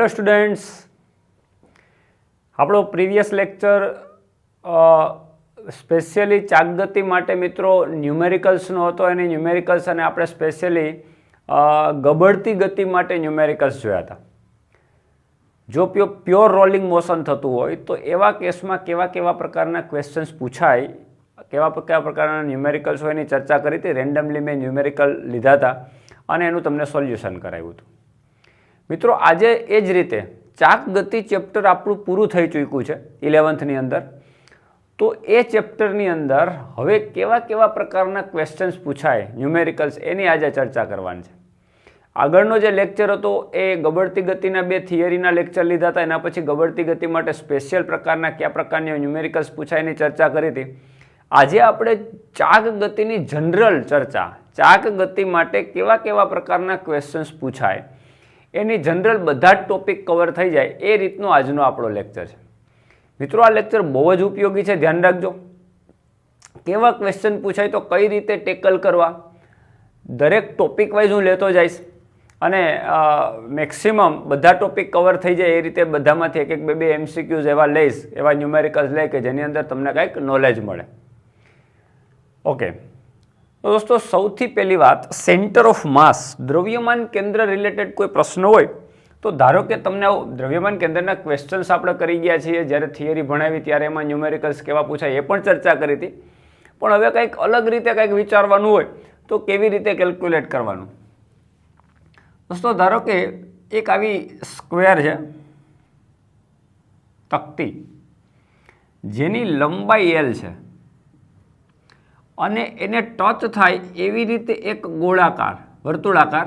Hello students, આપણો previous lecture specially ચાકગતિ માટે મિત્રો ન્યુમેરિકલ્સનો હતો. અને ન્યુમેરિકલ્સ અને આપણે સ્પેશિયલી ગબડતી ગતિ માટે ન્યુમેરિકલ્સ જોયા હતા. જો પ્યોર રોલિંગ મોશન થતું હોય તો એવા કેસમાં કેવા કેવા પ્રકારના ક્વેશ્ચન્સ પૂછાય, કેવા પ્રકારના ન્યુમેરિકલ્સ હોય એની ચર્ચા કરી હતી. રેન્ડમલી મેં ન્યુમેરિકલ લીધા હતા અને એનું તમને સોલ્યુશન કરાવ્યું હતું. મિત્રો આજે એ જ રીતે ચાક ગતિ ચેપ્ટર આપણું પૂરું થઈ ચૂક્યું છે 11th અંદર. તો એ ચેપ્ટરની અંદર હવે કેવા કેવા પ્રકારના ક્વેશ્ચન્સ પૂછાય ન્યુમેરિકલ્સ એની આજે ચર્ચા કરવાની છે. આગળનો જે લેક્ચર હતો એ ગબડતી ગતિના 2 થિયરીના લેક્ચર લીધા હતા. એના પછી ગબડતી ગતિ માટે સ્પેશિયલ પ્રકારના કયા પ્રકારના ન્યુમેરિકલ્સ પૂછાય એની ચર્ચા કરી હતી. આજે આપણે ચાક ગતિની જનરલ ચર્ચા, ચાક ગતિ માટે કેવા કેવા પ્રકારના ક્વેશ્ચન્સ પૂછાય એની જનરલ બધા જ ટોપિક કવર થઈ જાય એ રીતનો આજનો આપણો લેક્ચર છે. મિત્રો આ લેક્ચર બહુ જ ઉપયોગી છે, ધ્યાન રાખજો. કેવા ક્વેશ્ચન પૂછાય તો કઈ રીતે ટેકલ કરવા, દરેક ટોપિક વાઇઝ હું લેતો જઈશ અને મેક્સિમમ બધા ટોપિક કવર થઈ જાય એ રીતે બધામાંથી એક એક બે MCQs એવા લઈશ, એવા ન્યુમેરિકલ્સ લે કે જેની અંદર તમને કંઈક નોલેજ મળે. ઓકે તો દોસ્તો, સૌથી પહેલી વાત, સેન્ટર ઓફ માસ, દ્રવ્યમાન કેન્દ્ર રિલેટેડ કોઈ પ્રશ્ન હોય તો ધારો કે તમને દ્રવ્યમાન કેન્દ્રના ક્વેશ્ચન્સ આપણે કરી ગયા છીએ. જ્યારે થિયરી ભણાવી ત્યારે એમાં ન્યુમેરિકલ્સ કેવા પૂછાય એ પણ ચર્ચા કરી હતી. પણ હવે કંઈક અલગ રીતે કંઈક વિચારવાનું હોય તો કેવી રીતે કેલ્ક્યુલેટ કરવાનું. દોસ્તો ધારો કે એક આવી સ્ક્વેર છે તકતી, જેની લંબાઈ L છે અને એને ટચ થાય એવી રીતે એક ગોળાકાર વર્તુળાકાર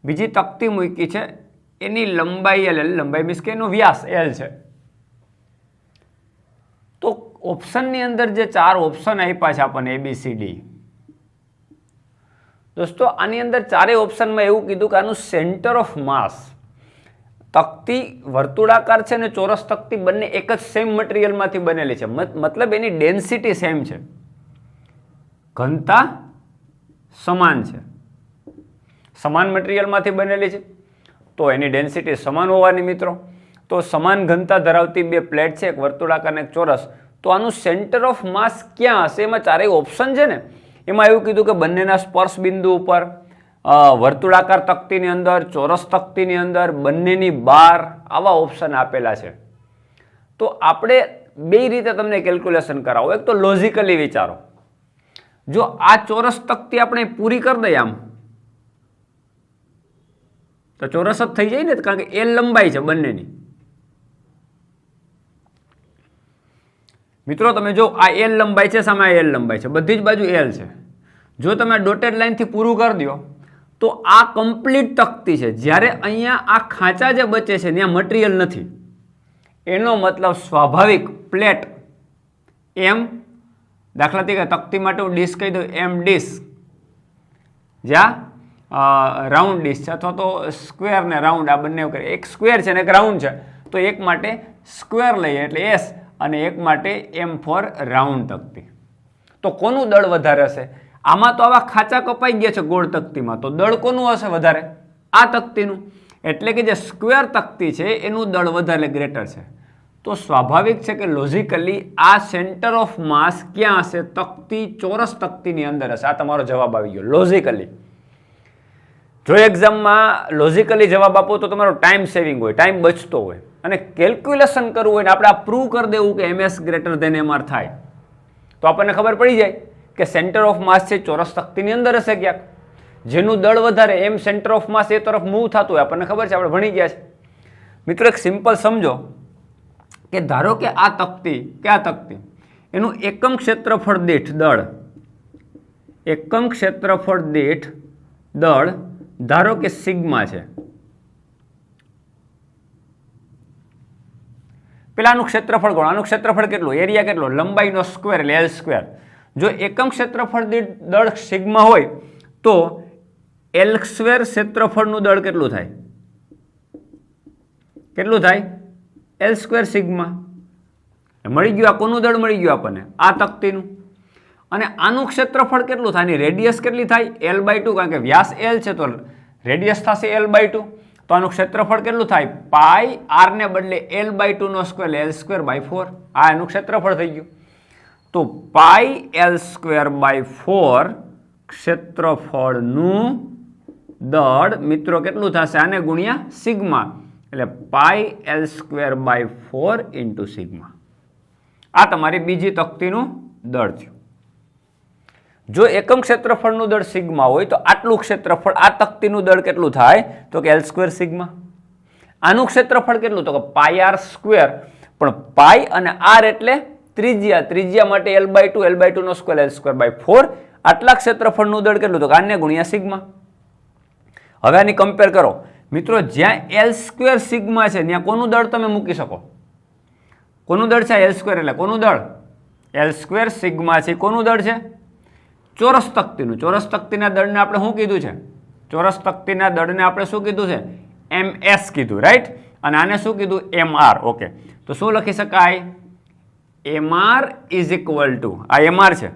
બીજી તકતી મૂકી છે, એની લંબાઈ L, લંબાઈ મીન્સ કે એનો વ્યાસ L છે. તો ઓપ્શનની અંદર જે 4 ઓપ્શન આપ્યા છે આપણને ABCD, દોસ્તો આની અંદર 4 ઓપ્શનમાં એવું કીધું કે આનું સેન્ટર ઓફ માસ, તકતી વર્તુળાકાર છે ને ચોરસ તકતી બંને એક જ સેમ મટીરિયલમાંથી બનેલી છે. મતલબ એની ડેન્સિટી સેમ છે, ઘનતા સમાન છે, સમાન મટીરિયલમાંથી બનેલી છે તો એની ડેન્સિટી સમાન હોવાની મિત્રો. તો સમાન ઘનતા ધરાવતી 2 પ્લેટ છે, એક વર્તુળાકાર અને એક ચોરસ. તો આનું સેન્ટર ઓફ માસ ક્યાં હશે? એમાં 4 ઓપ્શન છે ને, એમાં એવું કીધું કે બંનેના સ્પર્શ બિંદુ ઉપર, વર્તુળાકાર તકતીની અંદર, ચોરસ તકતીની અંદર, બંનેની બહાર, આવા ઓપ્શન આપેલા છે. તો આપણે 2 રીતે તમને કેલ્ક્યુલેશન કરાવો. એક તો લોજિકલી વિચારો, જો આ ચોરસ તકતી આપણે પૂરી કરી દઈએ આમ તો ચોરસ જ થઈ જાય ને, કારણ કે L લંબાઈ છે બંનેની. મિત્રો તમે જો આ L લંબાઈ છે, સામે આ L લંબાઈ છે, બધી જ બાજુ L છે. જો તમે ડોટેડ લાઈનથી પૂરું કરી દો તો આ કમ્પ્લીટ તકતી છે. જ્યારે અહીંયા આ ખાંચા જે બચે છે ત્યાં મટીરિયલ નથી, એનો મતલબ સ્વાભાવિક પ્લેટ M, દાખલા તરીકે તકતી માટે હું ડિસ્ક કહી દઉં M ડિસ્ક, જ્યાં રાઉન્ડ ડિસ્ક છે અથવા તો સ્ક્વેર ને રાઉન્ડ આ બંને એક સ્ક્વેર છે ને એક રાઉન્ડ છે, તો એક માટે સ્ક્વેર લઈએ એટલે S અને એક માટે M ફોર રાઉન્ડ તકતી. તો કોનું દળ વધારે હશે? આમાં તો આવા ખાંચા કપાઈ ગયા છે ગોળ તકતીમાં, તો દળ કોનું હશે વધારે? આ તકતીનું. એટલે કે જે સ્ક્વેર તકતી છે એનું દળ વધારે ગ્રેટર છે. તો સ્વાભાવિક છે કે લોજિકલી આ સેન્ટર ઓફ માસ ક્યાં હશે? તકતી, ચોરસ તકતીની અંદર હશે. આ તમારો જવાબ આવી ગયો લોજિકલી. જો એક્ઝામમાં લોજિકલી જવાબ આપો તો તમારો ટાઈમ સેવિંગ હોય, ટાઈમ બચતો હોય. અને કેલ્ક્યુલેશન કરવું હોય ને આપણે આ પ્રૂવ કરી દેવું કે MS ગ્રેટર ધેન MR થાય, તો આપણને ખબર પડી જાય કે સેન્ટર ઓફ માસ છે ચોરસ તકતીની અંદર હશે ક્યાંક. જેનું દળ વધારે એમ સેન્ટર ઓફ માસ એ તરફ મૂવ થતું હોય, આપણને ખબર છે, આપણે ભણી ગયા છે. મિત્રો એક સિમ્પલ સમજો કે ધારો કે આ તકતી, કે આ તકતી એનું એકમ ક્ષેત્રફળ દીઠ દળ, એકમ ક્ષેત્રફળ દીઠ દળ ધારો કે સિગ્મા છે. પેલાનું ક્ષેત્રફળ ગણો, આનું ક્ષેત્રફળ કેટલું? એરિયા કેટલો? લંબાઈનો સ્ક્વેર એટલે L સ્ક્વેર. જો એકમ ક્ષેત્રફળ દીઠ દળ સિગ્મા હોય તો L સ્ક્વેર ક્ષેત્રફળનું દળ કેટલું થાય? કેટલું થાય? L square sigma. મળી ગયું. આ કોનું દળ મળી ગયું આપણને? આ તકતીનું. અને આનું ક્ષેત્રફળ કેટલું થાય? આની રેડિયસ કેટલી થાય? L/2, કારણ કે વ્યાસ L છે તો રેડિયસ થશે L/2. તો આનું ક્ષેત્રફળ કેટલું થાય? પાઈ આર ને બદલે L/2 નો સ્ક્વેર L²/4 આ એનું ક્ષેત્રફળ થઈ ગયું. તો પાઈ L²/4 ક્ષેત્રફળનું દળ મિત્રો કેટલું થશે? આને ગુણ્યા સિગ્મા, એટલે પાઈ L²/4 ઇન્ટુ સિગ્મા. આ તમારી બીજી તકતીનું દળ થયું. જો એકમ ક્ષેત્રફળનું દળ સિગ્મા હોય તો આટલું ક્ષેત્રફળ આ તકતીનું દળ કેટલું થાય? તો કે L² સિગ્મા. આનું ક્ષેત્રફળ કેટલું? તો કે પાઈ આર સ્ક્વેર, પણ પાઈ અને આર એટલે ત્રિજ્યા માટે L/2 નો સ્ક્વેર L²/4 આટલા ક્ષેત્રફળનું દળ કેટલું? તો કે આને ગુણ્યા સિગ્મા. હવે આની કમ્પેર કરો મિત્રો. જ્યાં L² સિગ્મા છે ત્યાં કોનું દળ તમે મૂકી શકો? કોનું દળ છે? L² એટલે કોનું દળ? L² સિગ્મા છે. કોનું દળ છે? ચોરસ તકતીનું. ચોરસ તકતીના દળને આપણે શું કીધું છે? ચોરસ તકતીના દળને આપણે શું કીધું છે? MS કીધું, રાઈટ? અને આને શું કીધું? MR. ઓકે, તો શું લખી શકાય? MR ઇઝ ઇક્વલ ટુ, આ MR છે,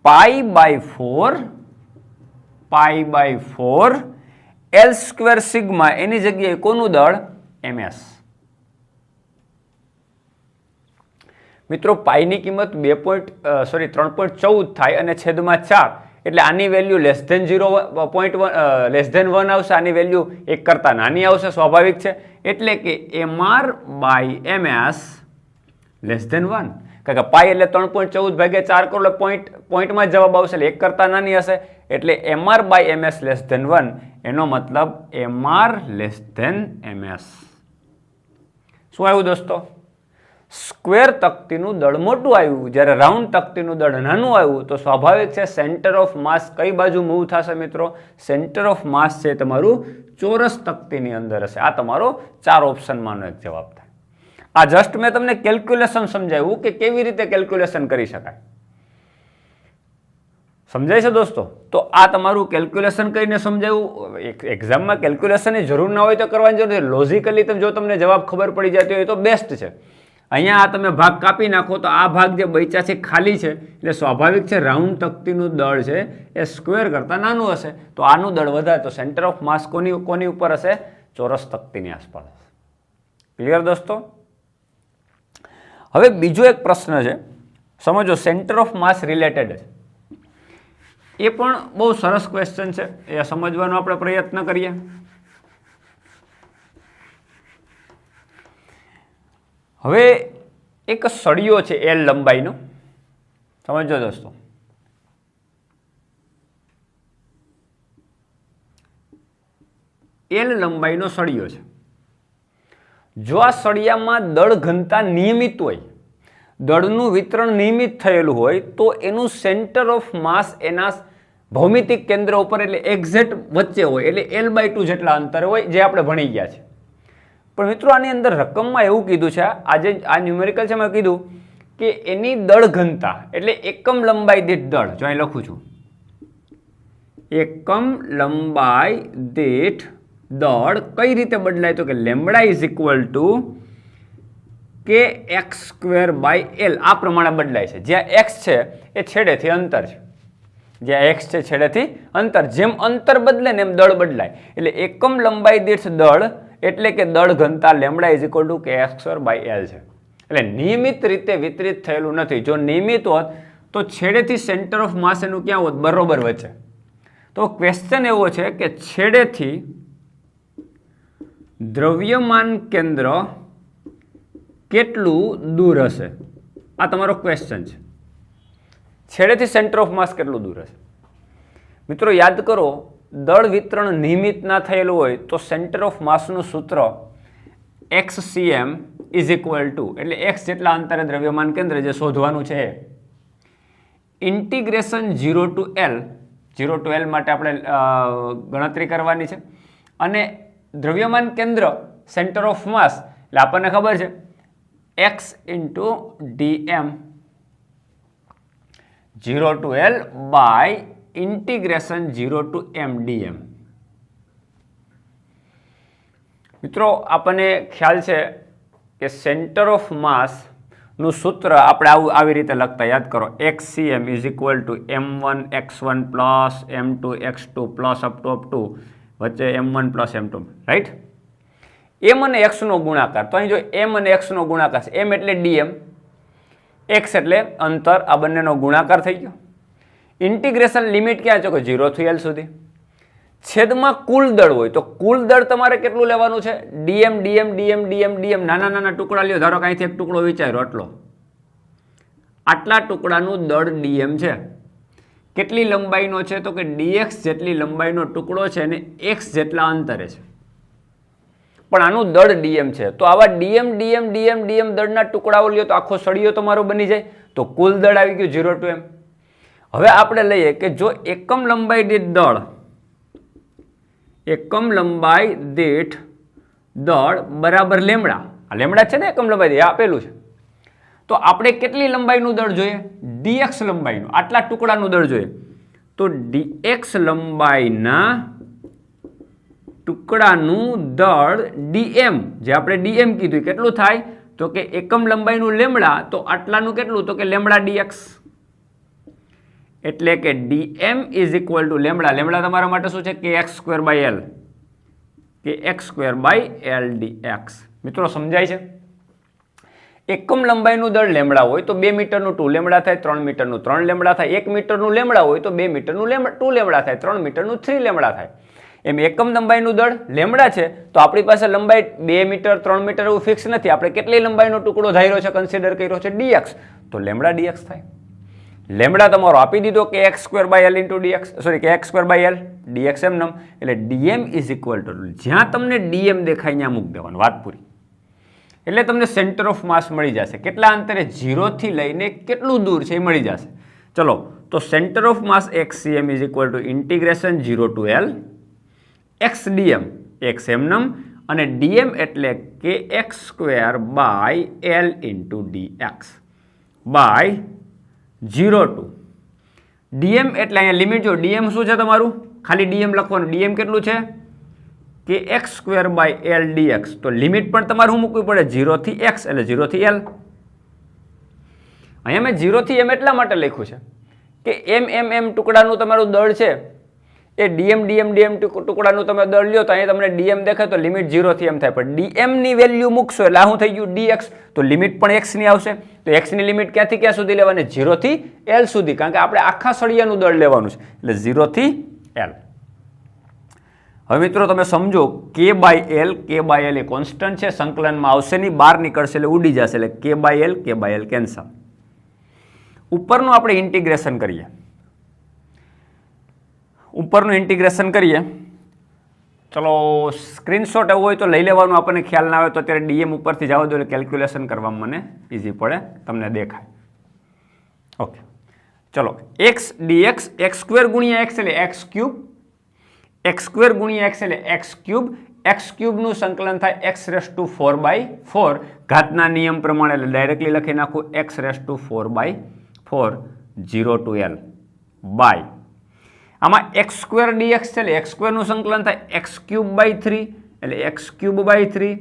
પાઈ/4 L² સિગ્મા, એની જગ્યાએ કોનું દળ? MS. મિત્રો પાઈની કિંમત 3.14 થાય અને છેદમાં 4, એટલે આની વેલ્યુ <0.1 આવશે. આની વેલ્યુ 1 કરતા નાની આવશે, સ્વાભાવિક છે. એટલે કે MR/MS <1, કારણ કે પાઈ એટલે 3.14 ભાગ્યા 4 કરો એટલે પોઈન્ટમાં જ જવાબ આવશે, એટલે 1 કરતા નાની હશે. એટલે MR/MS <1, એનો મતલબ MR<MS. શું આવ્યું દોસ્તો? સ્ક્વેર તકતીનું દળ મોટું આવ્યું, જ્યારે રાઉન્ડ તકતીનું દળ નાનું આવ્યું. તો સ્વાભાવિક છે સેન્ટર ઓફ માસ કઈ બાજુ મૂવ થશે મિત્રો? સેન્ટર ઓફ માસ છે તમારું ચોરસ તકતીની અંદર હશે. આ તમારો 4 ઓપ્શનમાંનો એક જવાબ થાય. આ જસ્ટ મેં તમને કેલ્ક્યુલેશન સમજાવ્યું કે કેવી રીતે કેલ્ક્યુલેશન કરી શકાય. સમજાય છે દોસ્તો? તો આ તમારું કેલ્ક્યુલેશન કરીને સમજાવ્યું. એક્ઝામમાં કેલ્ક્યુલેશનની જરૂર ના હોય તો કરવાની જરૂર છે. લોજિકલી જો તમને જવાબ ખબર પડી જતી હોય તો બેસ્ટ છે. અહીંયા આ તમે ભાગ કાપી નાખો તો આ ભાગ જે બચ્યા છે ખાલી છે, એટલે સ્વાભાવિક છે રાઉન્ડ તકતીનું દળ છે એ સ્ક્વેર કરતાં નાનું હશે. તો આનું દળ વધારે, તો સેન્ટર ઓફ માસ કોની ઉપર હશે? ચોરસ તકતીની આસપાસ હશે. ક્લિયર દોસ્તો? હવે બીજો એક પ્રશ્ન છે, સમજો. સેન્ટર ઓફ માસ રિલેટેડ છે, એ પણ બહુ સરસ ક્વેશ્ચન છે. એ સમજવાનો આપણે પ્રયત્ન કરીએ. હવે એક સળિયો છે L લંબાઈનો, સમજો દોસ્તો. L લંબાઈનો સળિયો છે. જો આ સળિયામાં દળ ઘનતા નિયમિત હોય, દળનું વિતરણ નિયમિત થયેલું હોય, તો એનું સેન્ટર ઓફ માસ એના ભૌમિતિક કેન્દ્ર ઉપર એટલે એક્ઝેક્ટ વચ્ચે હોય, એટલે L/2 જેટલા અંતરે હોય, જે આપણે ભણી ગયા છે. પણ મિત્રો આની અંદર રકમમાં એવું કીધું છે, આજે આ ન્યુમેરિકલ છે, મેં કીધું કે એની દળ ઘનતા એટલે એકમ લંબાઈ દીઠ દળ. જો અહીં લખું છું, એકમ લંબાઈ દીઠ દળ કઈ રીતે બદલાય? તો કે lambda is equal two kx²/L આ પ્રમાણે બદલાય છે. જ્યાં x છે એ છેડેથી અંતર છે. જ્યાં x છે છેડેથી અંતર. જેમ અંતર બદલે ને એમ દળ બદલાય. એટલે એકમ લંબાઈ દીઠ દળ એટલે કે દળ ઘનતા lambda is equal two kx²/L છે. એટલે નિયમિત રીતે વિતરિત થયેલું નથી. જો નિયમિત હોત તો છેડેથી સેન્ટર ઓફ માસ એનું ક્યાં હોત? બરોબર વચ્ચે. તો ક્વેશ્ચન એવો છે કે છેડેથી દ્રવ્યમાન કેન્દ્ર કેટલું દૂર હશે? આ તમારો ક્વેશ્ચન છે. છેડેથી સેન્ટર ઓફ માસ કેટલું દૂર હશે? મિત્રો યાદ કરો, દળ વિતરણ નિયમિત ના થયેલું હોય તો સેન્ટર ઓફ માસનું સૂત્ર XCM ઇઝ ઇક્વલ ટુ, એટલે x જેટલા અંતરે દ્રવ્યમાન કેન્દ્ર જે શોધવાનું છે, ઇન્ટિગ્રેશન 0 to L માટે આપણે ગણતરી કરવાની છે. અને દ્રવ્યમાન કેન્દ્ર સેન્ટર ઓફ માસ એટલે આપણને ખબર છે x into dm 0 to L by integration 0 to m dm. મિત્રો આપણને ખ્યાલ છે કે સેન્ટર ઓફ માસ નું સૂત્ર આપણે આવી રીતે લખતા, યાદ કરો, XCM is equal two m1 x1 plus m2 x2 plus up to વચ્ચે m1 plus m2, right. m અને x નો ગુણાકાર, તો અહીં જો m અને x નો ગુણાકાર છે, m એટલે dm, x એટલે અંતર, આ બંનેનો ગુણાકાર થઈ ગયો. ઇન્ટિગ્રેશન લિમિટ ક્યાં છે કે 0 થી l સુધી. છેદમાં કુલ દળ હોય તો કુલ દળ તમારે કેટલું લેવાનું છે? dm dm dm dm dm, નાના નાના ટુકડા લ્યો. ધારો કે અહીંથી એક ટુકડો વિચાર્યો આટલો, આટલા ટુકડાનું દળ dm છે. કેટલી લંબાઈનો છે? તો કે dx જેટલી લંબાઈનો ટુકડો છે અને x જેટલા અંતરે છે, પણ આનું દળ dm છે. તો આવા dm dm dm dm દળના ટુકડાઓ લ્યો તો આખો સળિયો તમારો બની જાય. તો કુલ દળ આવી ગયું 0 to m. હવે આપણે લઈએ કે જો એકમ લંબાઈ દીઠ દળ, એકમ લંબાઈ દીઠ દળ બરાબર લેમડા, આ લેમડા છે ને એકમ લંબાઈ દીઠ આપેલું છે, તો આપણે કેટલી લંબાઈનું દળ જોઈએ? dx લંબાઈનું, આટલા ટુકડાનું દળ જોઈએ. તો dx લંબાઈના ટુકડાનું દળ dm, જે આપણે dm કીધું કેટલું થાય? તો કે એકમ લંબાઈનું લેમડા, તો આટલાનું કેટલું? તો કે લેમડા dx. એટલે કે dm is equal to lambda. Lambda તમારા માટે શું છે? કે x સ્ક્વેર બાય l, કે x square by l dx. મિત્રો સમજાય છે? એકમ લંબાઈનું દળ લેમડા હોય તો 2 મીટરનું 2 લેમડા થાય, 3 મીટરનું 3 લેમડા થાય. 1 મીટરનું લેમડા હોય તો 2 મીટરનું 2 લેમડા થાય, 3 મીટરનું 3 લેમડા થાય. એમ એકમ લંબાઈનું દળ લેમડા છે, તો આપણી પાસે લંબાઈ 2 મીટર 3 મીટર એવું ફિક્સ નથી. આપણે કેટલી લંબાઈનો ટુકડો ધાર્યો છે, કન્સિડર કર્યો છે? dx. તો લેમડા dx થાય. લેમડા તમારો આપી દીધો કે x square by l into dx, sorry કે x square by l dx એમ નમ. એટલે dm ઇઝ ઇક્વલ ટુ, જ્યાં તમને dm દેખાય ત્યાં મૂકી દેવાનું, વાત પૂરી. એટલે તમને સેન્ટર ઓફ માસ મળી જશે. કેટલા અંતરે? 0 થી લઈને કેટલું દૂર છે એ મળી જશે. ચલો, તો centre of mass xcm is equal to integration 0 to l x dm, x એમ નમ, અને dm એટલે કે x square by l into dx by 0 to dm. એટલે અહીંયા લિમિટ જો dm શું છે તમારું? ખાલી dm લખવાનું. dm કેટલું છે? કે x square by l dx. તો લિમિટ પણ તમારે શું મૂકવી પડે? 0 થી x, એટલે 0 થી l. અહીંયા મેં 0 થી m એટલા માટે લખ્યું છે કે m ટુકડાનું તમારું દળ છે, એ dm dm dm ટુકડાનું તમે દળ લ્યો તો અહીંયા તમને dm દેખાય તો લિમિટ 0 થી m થાય. પણ dm ની વેલ્યુ મૂકશો એટલે આ શું થઈ ગયું? dx. તો લિમિટ પણ x ની આવશે. તો x ની લિમિટ ક્યાંથી ક્યાં સુધી લેવાની? 0 થી l સુધી, કારણ કે આપણે આખા સળિયાનું દળ લેવાનું છે, એટલે 0 થી l. હવે મિત્રો તમે સમજો k બાય l એ કોન્સ્ટન્ટ છે, સંકલનમાં આવશે નહીં, બહાર નીકળશે એટલે ઉડી જશે, એટલે k બાય l કેન્સલ. ઉપરનું આપણે ઇન્ટિગ્રેશન કરીએ, ઉપરનું ઇન્ટિગ્રેશન કરીએ. ચલો સ્ક્રીનશોટ એવું હોય તો લઈ લેવાનું, આપણને ખ્યાલ ના આવે તો અત્યારે dm ઉપરથી જવા દો એટલે કેલ્ક્યુલેશન કરવામાં મને ઇઝી પડે, તમને દેખાય. ઓકે, ચલો x dx, x સ્ક્વેર ગુણ્યા x એટલે x ક્યુબ, x સ્ક્વેર ગુણ્યા x એટલે x ક્યુબ. x ક્યુબનું સંકલન થાય x રેસ ટુ 4/4, ઘાતના નિયમ પ્રમાણે, એટલે ડાયરેક્ટલી લખી નાખું x raise to 4/4 0 to l by. આમાં x સ્ક્વેર dx છે એટલે x સ્ક્વેરનું સંકલન થાય x ક્યુબ બાય 3, એટલે x cube by 3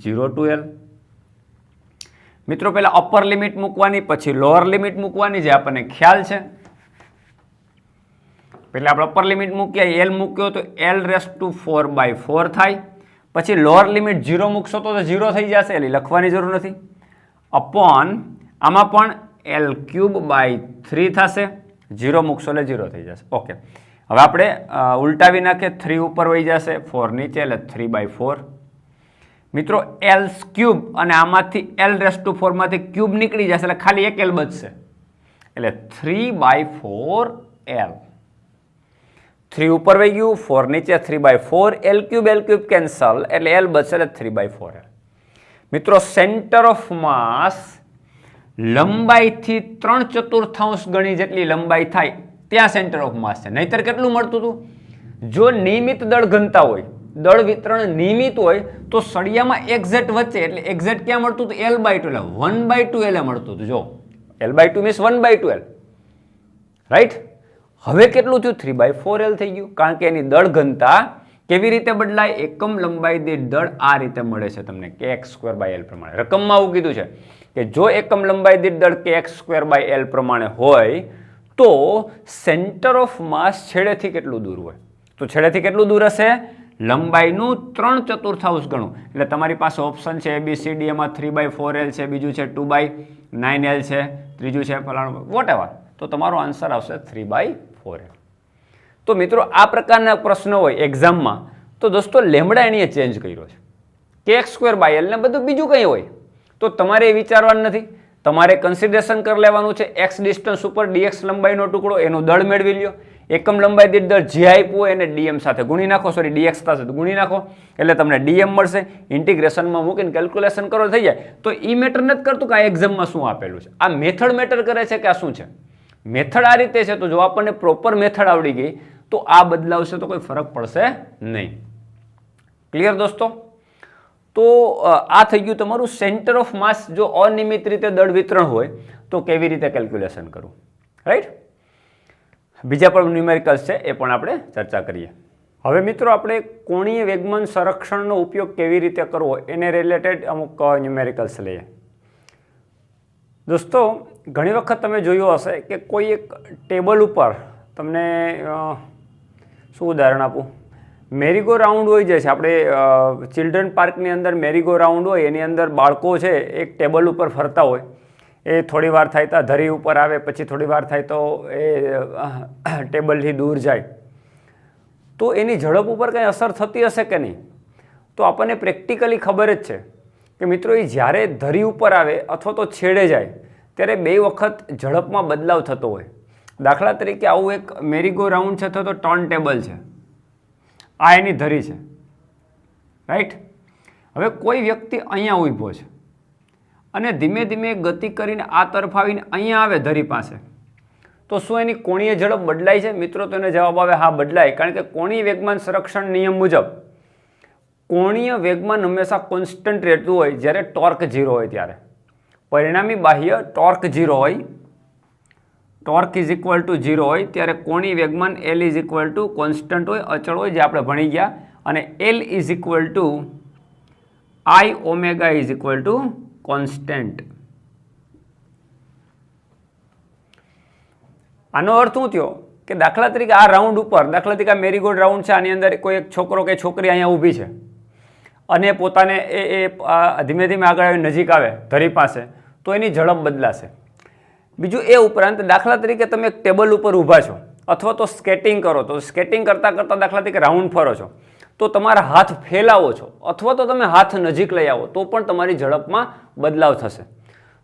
0 to l. મિત્રો પહેલા અપર લિમિટ મૂકવાની, પછી લોઅર લિમિટ મૂકવાની, જે આપણને ખ્યાલ છે. પહેલા આપણે અપર લિમિટ મૂકીએ, l મૂક્યો તો l રેસ ટુ 4/4 થાય. પછી લોઅર લિમિટ 0 મૂકશો તો 0 થઈ જશે, એટલે લખવાની જરૂર નથી. અપોન આમાં પણ l ક્યુબ બાય 3 થશે, 0 મૂકશો એટલે 0 થઈ જશે. ઓકે, હવે આપણે ઉલટાવી નાખીએ, 3 ઉપર વહી જશે, 4 નીચે, એટલે 3/4. મિત્રો l ક્યુબ અને આમાંથી l રેસ ટુ 4 માંથી ક્યુબ નીકળી જશે, એટલે ખાલી એક l બચશે, એટલે 3/4 l. 3 ઉપર વહી ગયું, 4 નીચે, 3/4 l ક્યુબ કેન્સલ, એટલે l બચશે, એટલે 3/4 l. મિત્રો સેન્ટર ઓફ માસ લંબાઈથી 3/4 ગણી જેટલી લંબાઈ થાય ત્યાં સેન્ટર ઓફ માસ છે. નહીતર કેટલું મળતું હતું? જો નિયમિત દળ ઘનતા હોય, દળ વિતરણ નિયમિત હોય તો સળિયામાં એક્ઝેક્ટ વચ્ચે, એટલે એક્ઝેક્ટ ક્યાં મળતું હતું? l/2, એટલે 1/2 l મળતું હતું. જો l/2 મીન્સ 1/2 l, રાઈટ. હવે કેટલું થયું? 3/4 l થઈ ગયું, કારણ કે એની દળ ઘનતા કેવી રીતે બદલાય? એકમ લંબાઈ દીઠ દળ આ રીતે મળે છે તમને, કે x સ્ક્વેર બાય l પ્રમાણે. રકમમાં આવું કીધું છે કે જો એકમ લંબાઈ દીઠ દળ કે x સ્ક્વેર બાય l પ્રમાણે હોય તો સેન્ટર ઓફ માસ છેડેથી કેટલું દૂર હોય? તો છેડેથી કેટલું દૂર હશે? લંબાઈનું 3/4 ગણું. એટલે તમારી પાસે ઓપ્શન છે ABCD, એમાં 3/4L છે, બીજું છે 2/9L છે, ત્રીજું છે ફલાણું વોટેવર. તો તમારો આન્સર આવશે 3/4L. તો મિત્રો આ પ્રકારના પ્રશ્ન હોય એક્ઝામમાં તો દોસ્તો લેમડા એણીએ ચેન્જ કર્યો છે કે x²/L ને બધું બીજું કંઈ હોય તો તમારે એ વિચારવાનું નથી. તમારે કન્સિડરેશન કરી લેવાનું છે x ડિસ્ટન્સ ઉપર dx લંબાઈનો ટુકડો, એનું દળ મેળવી લ્યો. એકમ લંબાઈ દીઠ દળ જે આપ્યું હોય એને dm સાથે ગુણી નાખો, સોરી dx સાથે ગુણી નાખો એટલે તમને dm મળશે. ઇન્ટિગ્રેશનમાં મૂકીને કેલ્ક્યુલેશન કરો થઈ જાય. તો એ મેટર નથી કરતું કે આ એક્ઝામમાં શું આપેલું છે, આ મેથડ મેટર કરે છે કે આ શું છે. મેથડ આ રીતે છે, તો જો આપણને પ્રોપર મેથડ આવડી ગઈ તો આ બદલાવશે તો કોઈ ફરક પડશે નહીં. ક્લિયર દોસ્તો? તો આ થઈ ગયું તમારું સેન્ટર ઓફ માસ. જો અનિયમિત રીતે દળ વિતરણ હોય તો કેવી રીતે કેલ્ક્યુલેશન કરવું, રાઈટ. બીજા પણ ન્યુમેરિકલ્સ છે એ પણ આપણે ચર્ચા કરીએ. હવે મિત્રો આપણે કોણીય વેગમાન સંરક્ષણનો ઉપયોગ કેવી રીતે કરવો એને રિલેટેડ અમુક ન્યુમેરિકલ્સ લઈએ. દોસ્તો ઘણી વખત તમે જોયું હશે કે કોઈ એક ટેબલ ઉપર તમને શું ઉદાહરણ આપું, મેરીગો રાઉન્ડ હોય જે છે આપણે ચિલ્ડ્રન પાર્કની અંદર મેરીગો રાઉન્ડ હોય એની અંદર બાળકો છે એક ટેબલ ઉપર ફરતા હોય. એ થોડી વાર થાય તો ધરી ઉપર આવે, પછી થોડી વાર થાય તો એ ટેબલથી દૂર જાય. તો એની ઝડપ ઉપર કંઈ અસર થતી હશે કે નહીં? તો આપણને પ્રેક્ટિકલી ખબર જ છે કે મિત્રો એ જ્યારે ધરી ઉપર આવે અથવા તો છેડે જાય ત્યારે 2 વખત ઝડપમાં બદલાવ થતો હોય. દાખલા તરીકે આવું એક મેરીગો રાઉન્ડ છે અથવા તો ટર્ન ટેબલ છે, આ એની ધરી છે, રાઈટ. હવે કોઈ વ્યક્તિ અહીંયા ઊભો છે અને ધીમે ધીમે ગતિ કરીને આ તરફ આવીને અહીંયા આવે ધરી પાસે, તો શું એની કોણીય ઝડપ બદલાય છે? મિત્રો તો એને જવાબ આવે હા બદલાય, કારણ કે કોણીય વેગમાન સંરક્ષણ નિયમ મુજબ કોણીય વેગમાન હંમેશા કોન્સ્ટન્ટ રહેતું હોય જ્યારે ટોર્ક 0 હોય ત્યારે. પરિણામી બાહ્ય ટોર્ક 0 હોય, ટોર્ક ઇઝ ઇક્વલ ટુ 0 હોય ત્યારે કોણીય વેગમાન L is equal two constant હોય, અચળ હોય, જે આપણે ભણી ગયા. અને L is equal two I omega is equal two constant. આનો અર્થ શું થયો કે દાખલા તરીકે આ રાઉન્ડ ઉપર, દાખલા તરીકે આ મેરીગોલ્ડ રાઉન્ડ છે, આની અંદર કોઈ એક છોકરો કે છોકરી અહીંયા ઊભી છે અને પોતાને એ ધીમે ધીમે આગળ આવી નજીક આવે ધરી પાસે, તો એની ઝડપ બદલાશે. બીજું એ ઉપરાંત દાખલા તરીકે તમે એક ટેબલ ઉપર ઊભા છો અથવા તો સ્કેટિંગ કરો, તો સ્કેટિંગ કરતાં કરતાં દાખલા તરીકે રાઉન્ડ ફરો છો તો તમારા હાથ ફેલાવો છો અથવા તો તમે હાથ નજીક લઈ આવો તો પણ તમારી ઝડપમાં બદલાવ થશે.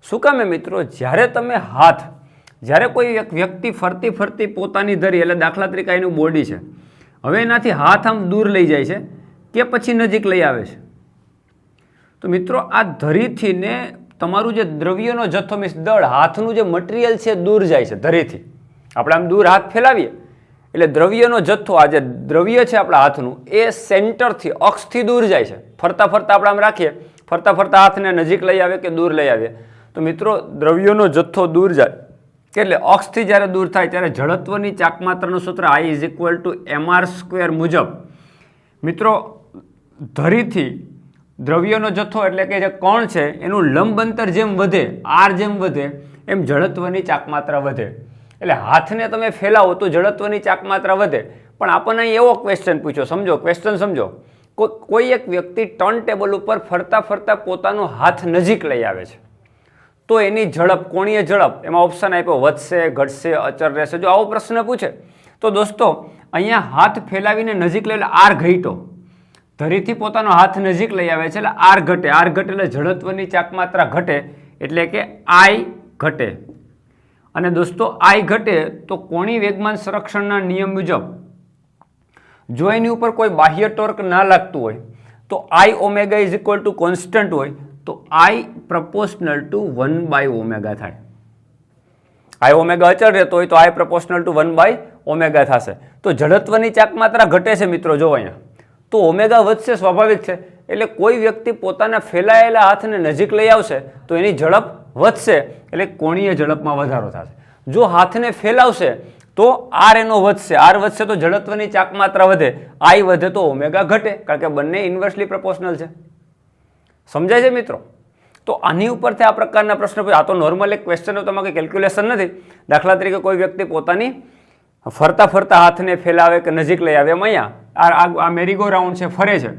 શું કામે મિત્રો? જ્યારે તમે હાથ, જ્યારે કોઈ એક વ્યક્તિ ફરતી ફરતી પોતાની ધરી, એટલે દાખલા તરીકે એનું બોડી છે, હવે એનાથી હાથ આમ દૂર લઈ જાય છે કે પછી નજીક લઈ આવે છે, તો મિત્રો આ ધરીથી ને તમારું જે દ્રવ્યનો જથ્થો મીન્સ દળ, હાથનું જે મટીરિયલ છે દૂર જાય છે ધરીથી. આપણે આમ દૂર હાથ ફેલાવીએ એટલે દ્રવ્યનો જથ્થો, આ જે દ્રવ્ય છે આપણા હાથનું એ સેન્ટરથી, અક્ષથી દૂર જાય છે. ફરતા ફરતા આપણે આમ રાખીએ, ફરતા ફરતા હાથને નજીક લઈ આવે કે દૂર લઈ આવીએ, તો મિત્રો દ્રવ્યનો જથ્થો દૂર જાય એટલે અક્ષથી જ્યારે દૂર થાય ત્યારે જડત્વની ચાકમાત્રાનું સૂત્ર I is equal to mr² મુજબ મિત્રો ધરીથી દ્રવ્યનો જથ્થો એટલે કે જે કણ છે એનું લંબ અંતર જેમ વધે, r જેમ વધે એમ જડત્વની ચાકમાત્રા વધે. એટલે હાથને તમે ફેલાવો તો જડત્વની ચાકમાત્રા વધે. પણ આપણને અહીં એવો ક્વેશ્ચન પૂછ્યો, સમજો ક્વેશ્ચન સમજો. કોઈ એક વ્યક્તિ ટર્ન ટેબલ ઉપર ફરતા ફરતા પોતાનો હાથ નજીક લઈ આવે છે તો એની ઝડપ, કોણીય ઝડપ, એમાં ઓપ્શન આપ્યો વધશે, ઘટશે, અચળ રહેશે. જો આવો પ્રશ્ન પૂછે તો દોસ્તો અહીંયા હાથ ફેલાવીને નજીક લઈ r ઘટ્યો, ધરીથી પોતાનો હાથ નજીક લઈ આવે છે એટલે r ઘટે, r ઘટે એટલે જડત્વની ચાકમાત્રા ઘટે એટલે કે I ઘટે. અને દોસ્તો I ઘટે તો કોણીય વેગમાન સંરક્ષણના નિયમ મુજબ જો એની ઉપર કોઈ બાહ્ય ટોર્ક ના લાગતું હોય તો I omega is equal two constant હોય તો I પ્રપોર્શનલ ટુ 1/ω થાય. I ઓમેગા અચળ રહેતો હોય તો I પ્રપોર્શનલ ટુ 1/ω થશે. તો જડત્વની ચાકમાત્રા ઘટે છે મિત્રો, જો અહીંયા તો ઓમેગા વધશે, સ્વાભાવિક છે. એટલે કોઈ વ્યક્તિ પોતાના ફેલાયેલા હાથને નજીક લઈ આવશે તો એની ઝડપ વધશે એટલે કોણીય ઝડપમાં વધારો થશે. જો હાથને ફેલાવશે તો r એનો વધશે, r વધશે તો જડત્વની ચાકમાત્રા વધે, I વધે તો ઓમેગા ઘટે, કારણ કે બંને ઇન્વર્સલી પ્રપોર્શનલ છે. સમજાય છે મિત્રો? તો આની ઉપરથી આ પ્રકારના પ્રશ્ન, આ તો નોર્મલ એક ક્વેશ્ચન, તમારે કંઈ કેલ્ક્યુલેશન નથી. દાખલા તરીકે કોઈ વ્યક્તિ પોતાની ફરતા ફરતા હાથને ફેલાવે કે નજીક લઈ આવે, એમ અહીંયા આ મેરીગો રાઉન્ડ છે, ફરે છે,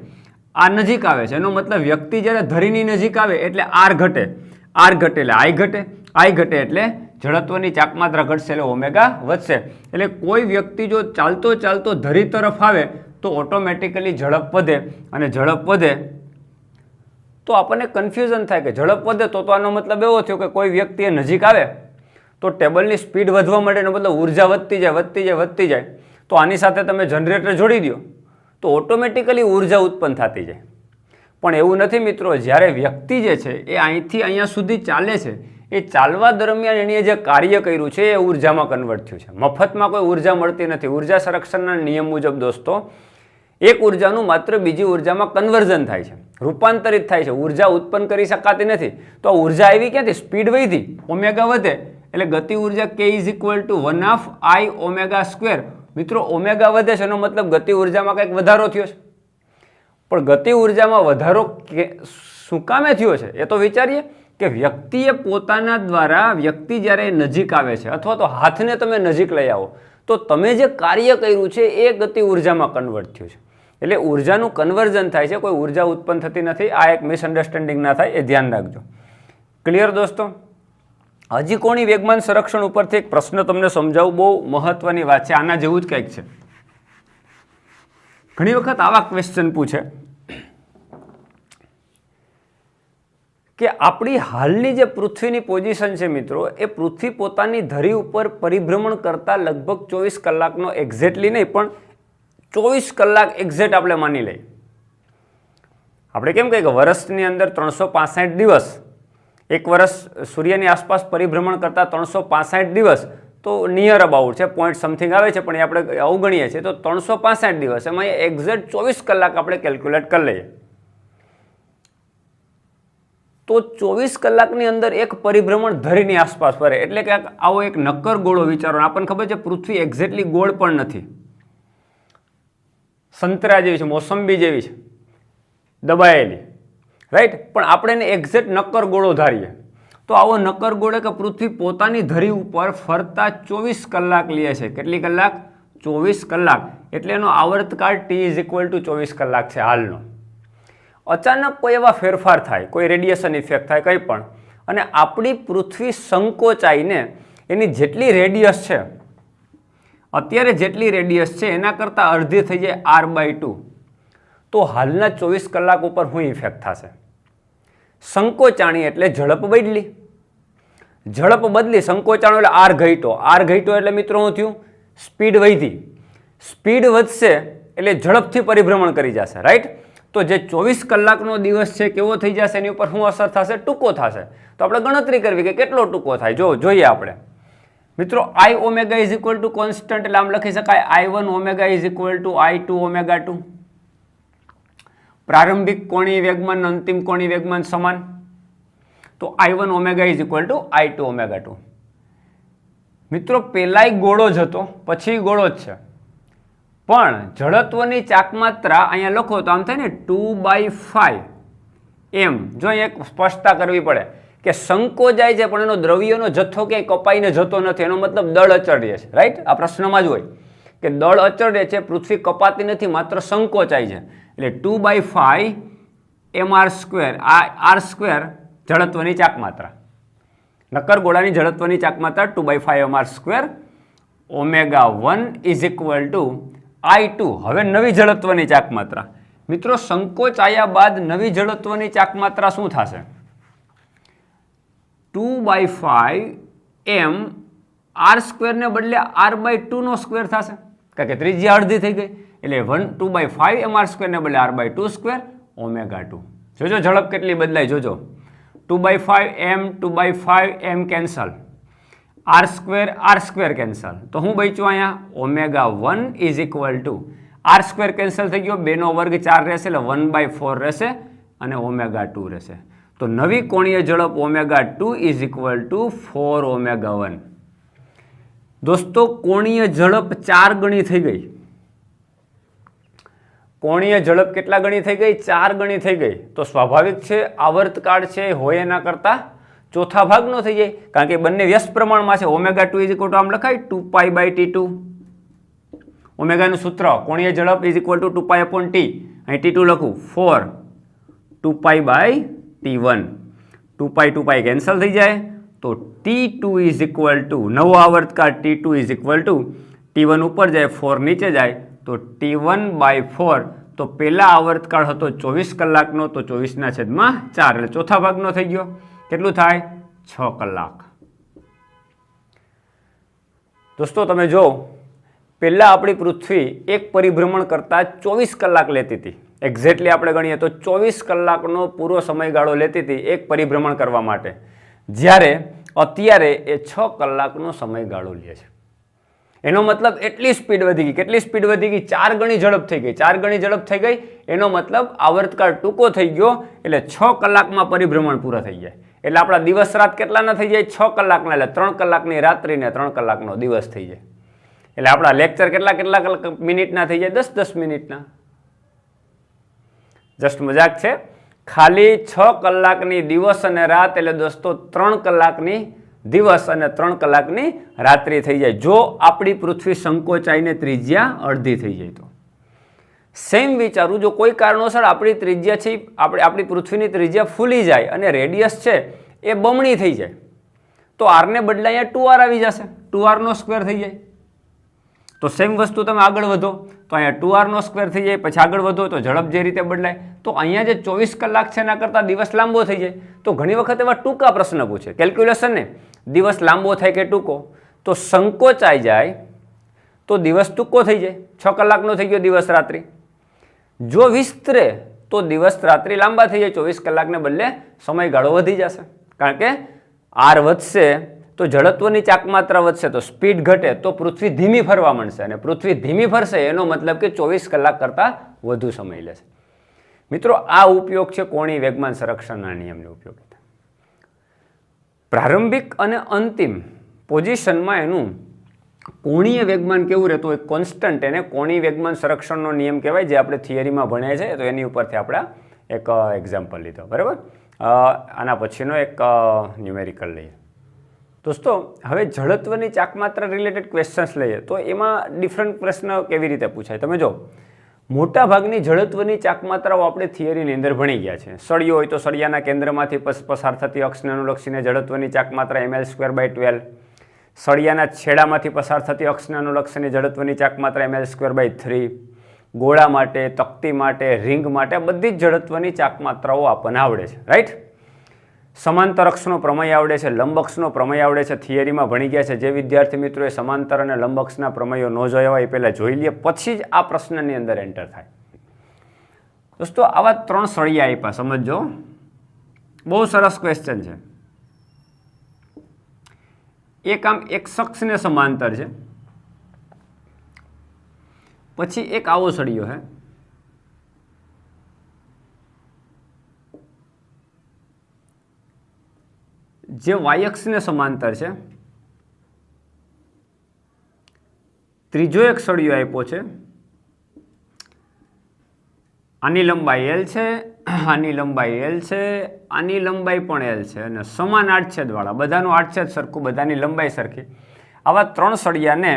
આ નજીક આવે છે, એનો મતલબ વ્યક્તિ જ્યારે ધરીની નજીક આવે એટલે આર ઘટે, આર ઘટે એટલે આઈ ઘટે, આઈ ઘટે એટલે જડત્વની ચાકમાત્રા ઘટશે એટલે ઓમેગા વધશે. એટલે કોઈ વ્યક્તિ જો ચાલતો ચાલતો ધરી તરફ આવે તો ઓટોમેટિકલી ઝડપ વધે, અને ઝડપ વધે તો આપણને કન્ફ્યુઝન થાય કે ઝડપ વધે તો આનો મતલબ એવો થયો કે કોઈ વ્યક્તિ નજીક આવે તો ટેબલની સ્પીડ વધવા માંડે, એનો મતલબ ઉર્જા વધતી જાય વધતી જાય વધતી જાય. તો આની સાથે તમે જનરેટર જોડી દો તો ઓટોમેટિકલી ઉર્જા ઉત્પન્ન થતી જાય. પણ એવું નથી મિત્રો, જ્યારે વ્યક્તિ જે છે એ અહીંથી અહીંયા સુધી ચાલે છે, એ ચાલવા દરમિયાન એણે જે કાર્ય કર્યું છે એ ઉર્જામાં કન્વર્ટ થયું છે. મફતમાં કોઈ ઉર્જા મળતી નથી. ઉર્જા સંરક્ષણના નિયમ મુજબ દોસ્તો એક ઉર્જાનું માત્ર બીજી ઉર્જામાં કન્વર્ઝન થાય છે, રૂપાંતરિત થાય છે, ઉર્જા ઉત્પન્ન કરી શકાતી નથી. તો આ ઉર્જા આવી ક્યાંથી? સ્પીડ વધી, ઓમેગા વધે એટલે ગતિ ઉર્જા K is equal two 1/i omega square. મિત્રો ઓમેગા વધે છે એનો મતલબ ગતિ ઉર્જામાં કંઈક વધારો થયો છે. પણ ગતિ ઉર્જામાં વધારો શું કામે થયો છે એ તો વિચારીએ કે વ્યક્તિએ પોતાના દ્વારા, વ્યક્તિ જ્યારે નજીક આવે છે અથવા તો હાથને તમે નજીક લઈ આવો તો તમે જે કાર્ય કર્યું છે એ ગતિ ઉર્જામાં કન્વર્ટ થયું છે. એટલે ઉર્જાનું કન્વર્ઝન થાય છે, કોઈ ઉર્જા ઉત્પન્ન થતી નથી. આ એક મિસઅન્ડરસ્ટેન્ડિંગ ના થાય એ ધ્યાન રાખજો. ક્લિયર દોસ્તો? હજી કોની વેગમાન સંરક્ષણ ઉપરથી એક પ્રશ્ન તમને સમજાવું, બહુ મહત્વની વાત છે, આના જેવું જ કંઈક છે. ઘણી વખત આવા ક્વેશ્ચન પૂછે કે આપણી હાલની જે પૃથ્વીની પોઝિશન છે મિત્રો, એ પૃથ્વી પોતાની ધરી ઉપર પરિભ્રમણ કરતા લગભગ 24 કલાકનો એક્ઝેક્ટલી નહીં પણ 24 કલાક એક્ઝેક્ટ આપણે માની લઈએ. આપણે કેમ કહીએ કે વર્ષની અંદર 365 દિવસ, એક વર્ષ સૂર્યની આસપાસ પરિભ્રમણ કરતા 365 દિવસ તો નિયર અબાઉટ છે, પોઈન્ટ સમથિંગ આવે છે પણ એ આપણે અવગણીએ છીએ. તો 365 દિવસ એમાં એક્ઝેક્ટ 24 કલાક આપણે કેલ્ક્યુલેટ કરી લઈએ તો 24 કલાકની અંદર એક પરિભ્રમણ ધરીની આસપાસ ફરે. એટલે કે આવો એક નક્કર ગોળો વિચારો. આપણને ખબર છે પૃથ્વી એક્ઝેક્ટલી ગોળ પણ નથી, સંતરા જેવી છે, મોસંબી જેવી છે, દબાયેલી, રાઈટ. પણ આપણે એને એક્ઝેક્ટ નક્કર ગોળો ધારીએ તો આવો નક્કર ગોળો કે પૃથ્વી પોતાની ધરી ઉપર ફરતા 24 કલાક લે છે. કેટલી કલાક? 24 કલાક. એટલે એનો આવર્તકાળ T ઇઝ ઇક્વલ ટુ 24 કલાક છે હાલનો. અચાનક કોઈ એવા ફેરફાર થાય, કોઈ રેડિયેશન ઇફેક્ટ થાય, કંઈ પણ, અને આપણી પૃથ્વી સંકોચાઈને એની જેટલી રેડિયસ છે, અત્યારે જેટલી રેડિયસ છે એના કરતાં અડધી થઈ જાય r/2, તો હાલના 24 કલાક ઉપર શું ઇફેક્ટ થશે? સંકોચાણી એટલે ઝડપ બદલી, ઝડપ બદલી, સંકોચાણો એટલે આર ઘટ્યો, આર ઘટ્યો એટલે મિત્રો શું થયું? સ્પીડ વધી, સ્પીડ વધશે એટલે ઝડપથી પરિભ્રમણ કરી જશે, રાઈટ. તો જે 24 કલાકનો દિવસ છે કેવો થઈ જશે? એની ઉપર શું અસર થશે? ટૂંકો થશે. તો આપણે ગણતરી કરવી કે કેટલો ટૂંકો થાય. જોઈએ આપણે મિત્રો, I omega is equal two constant, એટલે આમ લખી શકાય I1 omega is equal two I2 omega 2. પ્રારંભિક કોણીય વેગમાન, અંતિમ કોણીય વેગમાન સમાન, તો I1 omega is equal two I2 omega 2. મિત્રો પહેલાય ગોળો જ હતો, પછી ગોળો જ છે, પણ જડત્વની ચાકમાત્રા અહીંયા લખો તો આમ થાય ને 2/5 એમ. જો અહીંયા સ્પષ્ટતા કરવી પડે કે સંકોચાય છે પણ એનો દ્રવ્યનો જથ્થો ક્યાંય કપાઈને જતો નથી, એનો મતલબ દળ અચળ રહે છે, રાઈટ. આ પ્રશ્નમાં જ હોય કે દળ અચળ રહે છે, પૃથ્વી કપાતી નથી, માત્ર સંકોચાય છે. એટલે 2/5 mr², આ r² જડત્વની ચાકમાત્રા, નક્કર ગોળાની જડત્વની ચાકમાત્રા 2/5 mr², omega 1 is equal two I2. હવે નવી જડત્વની ચાકમાત્રા મિત્રો, સંકોચાયા બાદ નવી જડત્વની ચાકમાત્રા શું થશે? 2/5 m r² ને બદલે r/2 નો સ્ક્વેર થશે, કારણ કે ત્રિજ્યા અડધી થઈ ગઈ. એટલે 2/5 mr² ને બદલે r/2² ઓમેગા 2. જોજો ઝડપ કેટલી બદલાય, જોજો. 2/5 m કેન્સલ, r² કેન્સલ, તો હું બચ્યું અહીંયા omega 1 is equal two r² cancel થઈ ગયો, 2 નો વર્ગ 4 રહેશે એટલે 1/4 રહેશે અને ઓમેગા 2 રહેશે. તો નવી કોણીય ઝડપ omega 2 is equal two 4 omega 1. દોસ્તો કોણીય ઝડપ 4 ગણી થઈ ગઈ. કોણીય ઝડપ કેટલા ગણી થઈ ગઈ? 4 ગણી થઈ ગઈ. તો સ્વાભાવિક છે આવર્તકાળ છે હોય એના કરતા ચોથા ભાગનો થઈ જાય, કારણ કે બંને વ્યસ્ત પ્રમાણમાં છે. ઓમેગા 2 ઇઝ ઇક્વલ ટુ આમ લખાય 2π/T2, ઓમેગાનું સૂત્ર કોણીય ઝડપ ઇઝ ઇક્વલ ટુ 2π/t, અહીં T2 લખું 4 2π/T1, 2π કેન્સલ થઈ જાય તો T2 ઇઝ ઇક્વલ ટુ નવો આવર્તકાળ T2 is equal two T1 ઉપર જાય 4 નીચે જાય તો T1/4, તો પહેલા આવર્તકાળ હતો 24 કલાકનો તો 24/4 એટલે ચોથા ભાગનો થઈ ગયો. કેટલું થાય? 6 કલાક. દોસ્તો તમે જો પહેલા આપણી પૃથ્વી એક પરિભ્રમણ કરતાં 24 કલાક લેતી હતી. એક્ઝેક્ટલી આપણે ગણીએ તો 24 કલાકનો પૂરો સમયગાળો લેતી હતી એક પરિભ્રમણ કરવા માટે, જ્યારે અત્યારે એ 6 કલાકનો સમયગાળો લે છે. એનો મતલબ એટલી સ્પીડ વધી ગઈ. કેટલી સ્પીડ વધી ગઈ? 4 ગણી ઝડપ થઈ ગઈ. 4 ગણી ઝડપ થઈ ગઈ એનો મતલબ આવર્તકાળ ટૂંકો થઈ ગયો, એટલે 6 કલાકમાં પરિભ્રમણ પૂરા થઈ જાય. એટલે આપણા દિવસ રાત કેટલાના થઈ જાય? 6 કલાકના, એટલે 3 કલાકની રાત્રિ ને 3 કલાકનો દિવસ થઈ જાય. એટલે આપણા લેક્ચર કેટલા મિનિટના થઈ જાય? 10-10 મિનિટના. જસ્ટ મજાક છે. ખાલી 6 કલાકની દિવસ અને રાત, એટલે દોસ્તો 3 કલાકની દિવસ અને 3 કલાકની રાત્રિ થઈ જાય જો આપણી પૃથ્વી સંકોચાઈને ત્રિજ્યા અડધી થઈ જાય તો. સેમ વિચારું, જો કોઈ કારણોસર આપણી ત્રિજ્યા છે આપણી પૃથ્વીની ત્રિજ્યા ફૂલી જાય અને રેડિયસ છે એ બમણી થઈ જાય તો આરને બદલે અહીંયા 2r આવી જશે, 2r² થઈ જાય. તો સેમ વસ્તુ તમે આગળ વધો તો અહીંયા 2r² થઈ જાય, પછી આગળ વધો તો ઝડપ જે રીતે બદલાય, તો અહીંયા જે 24 કલાક છે એના કરતાં દિવસ લાંબો થઈ જાય. તો ઘણી વખત એવા ટૂંકા પ્રશ્ન પૂછે કેલ્ક્યુલેશન ને, દિવસ લાંબો થાય કે ટૂંકો, તો સંકોચાઈ જાય તો દિવસ ટૂંકો થઈ જાય, 6 કલાકનો થઈ ગયો દિવસ રાત્રિ. જો વિસ્તરે તો દિવસ રાત્રિ લાંબા થઈ જાય, 24 કલાકને બદલે સમયગાળો વધી જશે. કારણ કે આર વધશે તો જડત્વની ચાકમાત્રા વધશે, તો સ્પીડ ઘટે તો પૃથ્વી ધીમી ફરવા માંડશે, અને પૃથ્વી ધીમી ફરશે એનો મતલબ કે 24 કલાક કરતાં વધુ સમય લેશે. મિત્રો આ ઉપયોગ છે કોણીય વેગમાન સંરક્ષણના નિયમની ઉપયોગિતા. પ્રારંભિક અને અંતિમ પોઝિશનમાં એનું કોણીય વેગમાન કેવું રહેતું હોય કોન્સ્ટન્ટ, એને કોણીય વેગમાન સંરક્ષણનો નિયમ કહેવાય, જે આપણે થિયરીમાં ભણ્યા છે. તો એની ઉપરથી આપણે એક એક્ઝામ્પલ લીધો, બરાબર. આના પછીનો એક ન્યુમેરિકલ લઈએ. દોસ્તો હવે જડત્વની ચાકમાત્રા રિલેટેડ ક્વેશ્ચન્સ લઈએ તો એમાં ડિફરન્ટ પ્રશ્ન કેવી રીતે પૂછાય. તમે જો મોટા ભાગની જડત્વની ચાકમાત્રાઓ આપણે થિયરીની અંદર ભણી ગયા છે. સળિયો હોય તો સળિયાના કેન્દ્રમાંથી પસાર થતી અક્ષને અનુલક્ષીને જડત્વની ચાકમાત્રા ml²/12, સળિયાના છેડામાંથી પસાર થતી અક્ષને અનુલક્ષીને જડત્વની ચાકમાત્રા ml²/3, ગોળા માટે, તકતી માટે, રિંગ માટે બધી જ જડત્વની ચાકમાત્રાઓ આપણને આવડે છે, રાઈટ. સમાંતર અક્ષનો પ્રમેય આવડે છે, લંબ અક્ષનો પ્રમેય આવડે છે, થિયરીમાં ભણી ગયા છે. જે વિદ્યાર્થી મિત્રોએ સમાંતર અને લંબ અક્ષના પ્રમેયો ન જોયા હોય એ પહેલાં જોઈ લઈએ, પછી જ આ પ્રશ્નની અંદર એન્ટર થાય. દોસ્તો આવા 3 સળિયા આપ્યા, સમજો, બહુ સરસ ક્વેશ્ચન છે. એક આમ એક્સ અક્ષને સમાંતર છે, પછી એક આવો સળિયો છે, જે વાય અક્ષને સમાંતર છે, ત્રીજો એક સળિયો આપ્યો છે, આની લંબાઈ L છે, આની લંબાઈ L છે, આની લંબાઈ પણ L છે, અને સમાન આડછેદવાળા, બધાનું આડછેદ સરખું, બધાની લંબાઈ સરખી. આવા 3 સળિયાને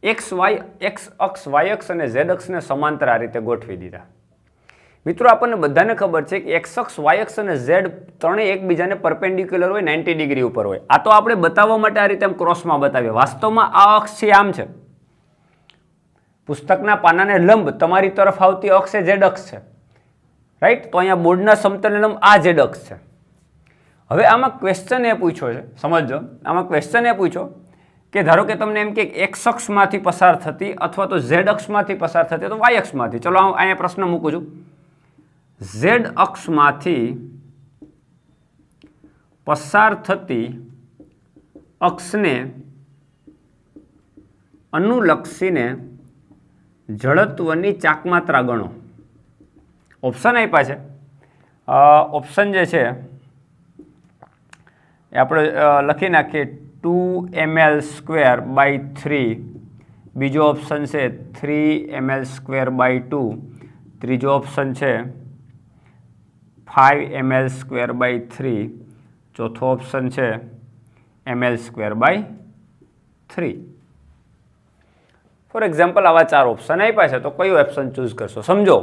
એક્સ અક્ષ, વાય અક્ષ અને ઝેડ અક્ષને સમાંતર આ રીતે ગોઠવી દીધા. મિત્રો આપણને બધાને ખબર છે કે એક્સ અક્ષ, વાય અક્ષ અને ઝેડ ત્રણેય એકબીજાને પરપેન્ડિક્યુલર હોય, 90 ડિગ્રી ઉપર હોય. આ તો આપણે બતાવવા માટે આ રીતે આમ ક્રોસમાં બતાવીએ. વાસ્તવમાં આ અક્ષ છે આમ છે, પુસ્તકના પાનાને લંબ તમારી તરફ આવતી અક્ષ એ ઝેડ અક્ષ છે, રાઈટ. તો અહીંયા બોર્ડના સમતલ લંબ આ ઝેડ અક્ષ છે. હવે આમાં ક્વેશ્ચન એ પૂછ્યો છે, સમજો, આમાં ક્વેશ્ચન એ પૂછ્યો કે ધારો કે તમને એમ કે એક્સ અક્ષમાંથી પસાર થતી અથવા તો ઝેડ અક્ષમાંથી પસાર થતી તો વાય અક્ષમાંથી, ચલો હું અહીંયા પ્રશ્ન મૂકું છું. ઝેડ અક્ષમાંથી પસાર થતી અક્ષને અનુલક્ષીને જડત્વની ચાકમાત્રા ગણો. ઓપ્શન આપ્યા છે. ઓપ્શન જે છે એ આપણે લખી નાખીએ 2ml²/3, બીજો ઓપ્શન છે 3ml²/2, ત્રીજો ઓપ્શન છે 5ml²/3, ચોથો ઓપ્શન છે ml²/3. ફોર એક્ઝામ્પલ આવા 4 ઓપ્શન આપ્યા છે તો કયો ઓપ્શન ચૂઝ કરશો? સમજો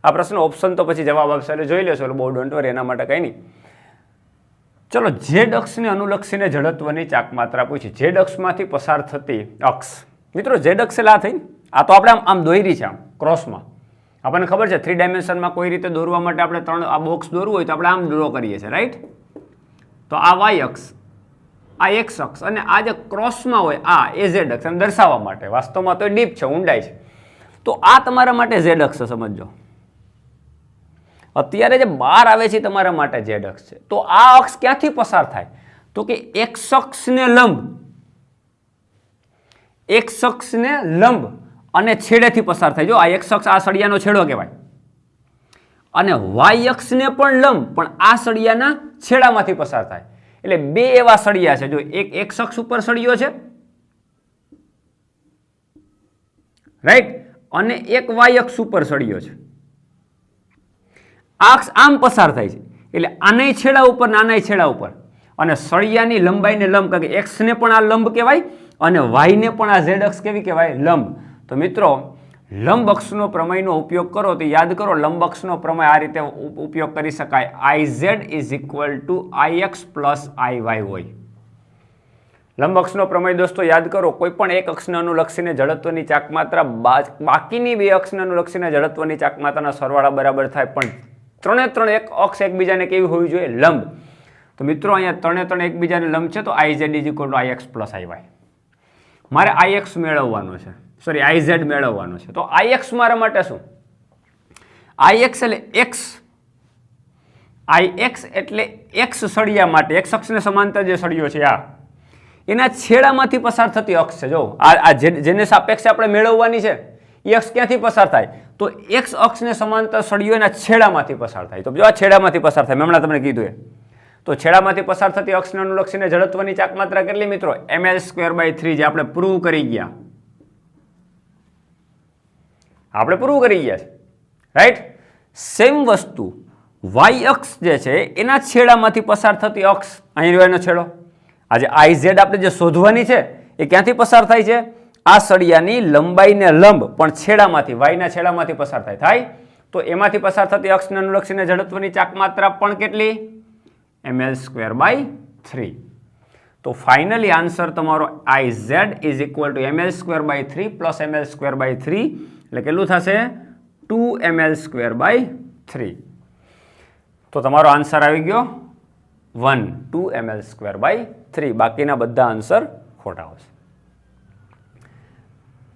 આ પ્રશ્ન ઓપ્શન તો પછી જવાબ આપશે એટલે જોઈ લેશો, એટલે બહુ ડોન્ટ વરી, એના માટે કંઈ નહીં. ચલો, ઝેડ અક્ષને અનુલક્ષીને જડત્વની ચાકમાત્રા પૂછી. ઝેડ અક્ષમાંથી પસાર થતી અક્ષ. મિત્રો ઝેડ અક્ષ એટલે આ થઈ, આ તો આપણે આમ દોરી છે, આમ ક્રોસમાં. આપણને ખબર છે 3 ડાયમેન્શનમાં કોઈ રીતે દોરવા માટે આપણે 3 આ બોક્સ દોરવું હોય તો આપણે આમ ડ્રો કરીએ છીએ, રાઈટ? તો આ વાય અક્ષ, આ એક્સ અક્ષ, અને આ જે ક્રોસમાં હોય આ એ ઝેડ અક્ષ, એમ દર્શાવવા માટે. વાસ્તવમાં તો ડીપ છે, ઊંડાઈ છે. તો આ તમારા માટે ઝેડ અક્ષ સમજો. અત્યારે જે બહાર આવે છે તમારા માટે ઝેડ અક્ષ છે. તો આ અક્ષ ક્યાંથી પસાર થાય? તો કે એક્સ અક્ષને લંબ, એક્સ અક્ષને લંબ અને છેડેથી પસાર થાય. જો આ એક્સ અક્ષ આ સળિયાનો છેડો કહેવાય, અને વાય અક્ષને પણ લંબ, પણ આ સળિયાના છેડામાંથી પસાર થાય. એટલે બે એવા સળિયા છે. જો એક એક્સ અક્ષ ઉપર સળિયો છે, રાઈટ, અને એક વાય અક્ષ ઉપર સળિયો છે. આ અક્ષ આમ પસાર થાય છે એટલે આનાય છેડા ઉપર ને આનાય છેડા ઉપર, અને સળિયાની લંબાઈને લંબ, કારણ કે એક્સને પણ આ લંબ કહેવાય અને વાયને પણ આ ઝેડ અક્ષ કેવી કહેવાય? લંબ. તો મિત્રો લંબ અક્ષનો પ્રમેયનો ઉપયોગ કરો તો યાદ કરો, લંબ અક્ષનો પ્રમેય આ રીતે ઉપયોગ કરી શકાય. IZ is equal two IX plus IY હોય. લંબ અક્ષનો પ્રમેય દોસ્તો યાદ કરો, કોઈ પણ એક અક્ષને અનુલક્ષીને જડત્વની ચાકમાત્રા બાકીની બે અક્ષને અનુલક્ષીને જડત્વની ચાકમાત્રાના સરવાળા બરાબર થાય, પણ ત્રણે એક અક્ષ એકબીજાને કેવી હોવી જોઈએ? લંબ. તો મિત્રો અહીંયા ત્રણે એકબીજાને લંબ છે, તો IZ is equal two IX plus IY. મારે IX મેળવવાનો છે, સોરી IZ મેળવવાનો છે. તો IX મારા માટે શું? IX એટલે X, IX એટલે X સળિયા માટે, X અક્ષને સમાંતર જે સળિયો છે આ, એના છેડામાંથી પસાર થતી અક્ષ છે. જો આ જેને સાપેક્ષે આપણે મેળવવાની છે એ અક્ષ ક્યાંથી પસાર થાય? તો X અક્ષને સમાંતર સળિયો એના છેડામાંથી પસાર થાય. તો જો આ છેડામાંથી પસાર થાય, મેં હમણાં તમને કીધું એ. તો છેડામાંથી પસાર થતી અક્ષને અનુલક્ષીને જડત્વની ચાકમાત્રા કેટલી મિત્રો? ml²/3, જે આપણે પ્રૂવ કરી ગયા. આપણે પ્રૂવ કરી ગયા છે, રાઈટ? સેમ વસ્તુ વાય અક્ષ જે છે એના છેડામાંથી પસાર થતી અક્ષ, અહીં રહ્યો એનો છેડો. આજે IZ આપણે જે શોધવાની છે એ ક્યાંથી પસાર થાય છે? આ સળિયાની લંબાઈને લંબ, પણ છેડામાંથી, વાયના છેડામાંથી પસાર થાય. તો એમાંથી પસાર થતી અક્ષને અનુલક્ષીને જડત્વની ચાકમાત્રા પણ કેટલી? ml²/3. તો ફાઇનલી આન્સર તમારો IZ is equal two ml²/3 plus ml²/3, એટલે કેટલું થશે? 2ml²/3. તો તમારો આન્સર આવી ગયો 1, 2ml²/3. બાકીના બધા આન્સર ખોટા આવશે.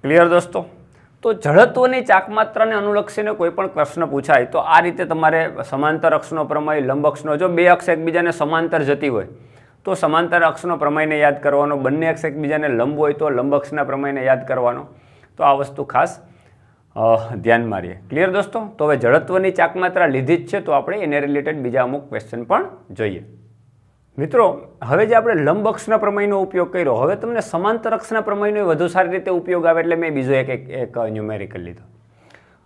ક્લિયર દોસ્તો? તો જડત્વની ચાકમાત્રાને અનુલક્ષીને કોઈ પણ પ્રશ્ન પૂછાય તો આ રીતે તમારે સમાંતર અક્ષનો પ્રમેય, લંબ અક્ષનો, જો બે અક્ષ એકબીજાને સમાંતર જતી હોય તો સમાંતર અક્ષનો પ્રમેયને યાદ કરવાનો, બંને અક્ષ એકબીજાને લંબ હોય તો લંબ અક્ષના પ્રમેયને યાદ કરવાનો. તો આ વસ્તુ ખાસ ધ્યાનમાં રહીએ. ક્લિયર દોસ્તો? તો હવે જડત્વની ચાકમાત્રા લીધી જ છે, તો આપણે એને રિલેટેડ બીજા અમુક ક્વેશ્ચન પણ જોઈએ. મિત્રો હવે જે આપણે લંબ અક્ષના પ્રમેયનો ઉપયોગ કર્યો, હવે તમને સમાંતર અક્ષના પ્રમેયનો વધુ સારી રીતે ઉપયોગ આવે એટલે મેં બીજો એક ન્યુમેરિકલ લીધો.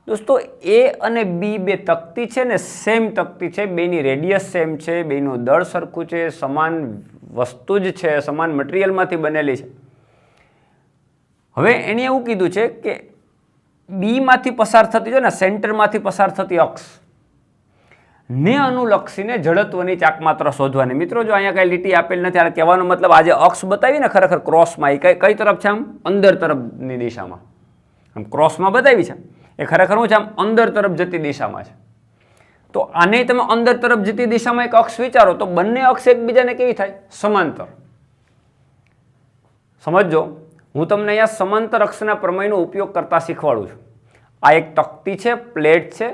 દોસ્તો A અને B બે તકતી છે ને, સેમ તકતી છે, બેની રેડિયસ સેમ છે, બેનું દળ સરખું છે, સમાન વસ્તુ જ છે, સમાન મટીરિયલમાંથી બનેલી છે. હવે એને એવું કીધું છે કે B માંથી પસાર થતી, જો ને સેન્ટરમાંથી પસાર થતી અક્ષ ને અનુલક્ષીને જડત્વની ચાકમાત્રા શોધવાની. મિત્રો જો અહીંયા કઈ લીટી આપેલ નથી, આ કહેવાનો મતલબ આજે અક્ષ બતાવી ને ખરેખર ક્રોસમાં, એ કઈ તરફ છે? આમ અંદર તરફની દિશામાં. આમ ક્રોસમાં બતાવી છે, એ ખરેખર શું છે? આમ અંદર તરફ જતી દિશામાં છે. તો આને તમે અંદર તરફ જતી દિશામાં એક અક્ષ વિચારો તો બંને અક્ષ એકબીજાને કેવી થાય? સમાંતર. સમજો, હું તમને અહીંયા સમાંતર અક્ષના પ્રમેયનો ઉપયોગ કરતા શીખવાડું છું. આ એક તકતી છે, પ્લેટ છે,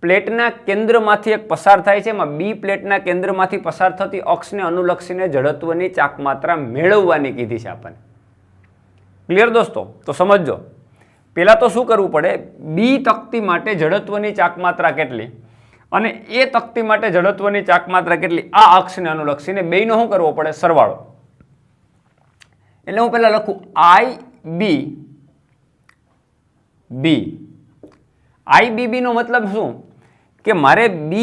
પ્લેટના કેન્દ્રમાંથી એક પસાર થાય છે, એમાં B પ્લેટના કેન્દ્રમાંથી પસાર થતી અક્ષને અનુલક્ષીને જડત્વની ચાકમાત્રા મેળવવાની કીધી છે આપણને. ક્લિયર દોસ્તો? તો સમજો, પહેલા તો શું કરવું પડે? B તકતી માટે જડત્વની ચાકમાત્રા કેટલી અને એ તકતી માટે જડત્વની ચાકમાત્રા કેટલી, આ અક્ષને અનુલક્ષીને બેયનો શું કરવો પડે? સરવાળો. એટલે હું પહેલા લખું IBB નો મતલબ શું? કે મારે B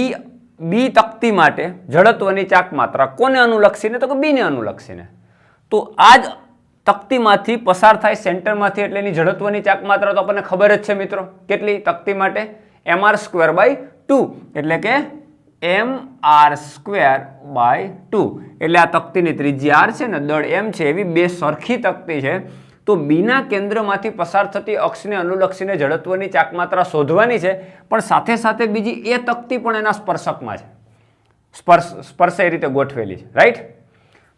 તકતી માટે જડત્વની ચાકમાત્રા કોને અનુલક્ષીને? તો કે B ને અનુલક્ષીને. તો આ જ તકતીમાંથી પસાર થાય સેન્ટરમાંથી એટલે એની જડત્વની ચાક માત્રા તો આપણને ખબર જ છે મિત્રો, કેટલી તકતી માટે mr²/2 એટલે કે mr²/2 એટલે આ તકતીની ત્રિજ્યા r છે ને દળ m છે એવી બે સરખી તકતી છે. તો બીના કેન્દ્રમાંથી પસાર થતી અક્ષને અનુલક્ષીને જડત્વની ચાક માત્રા શોધવાની છે, પણ સાથે સાથે બીજી એ તકતી પણ એના સ્પર્શકમાં છે, સ્પર્શ એ રીતે ગોઠવેલી છે, રાઈટ.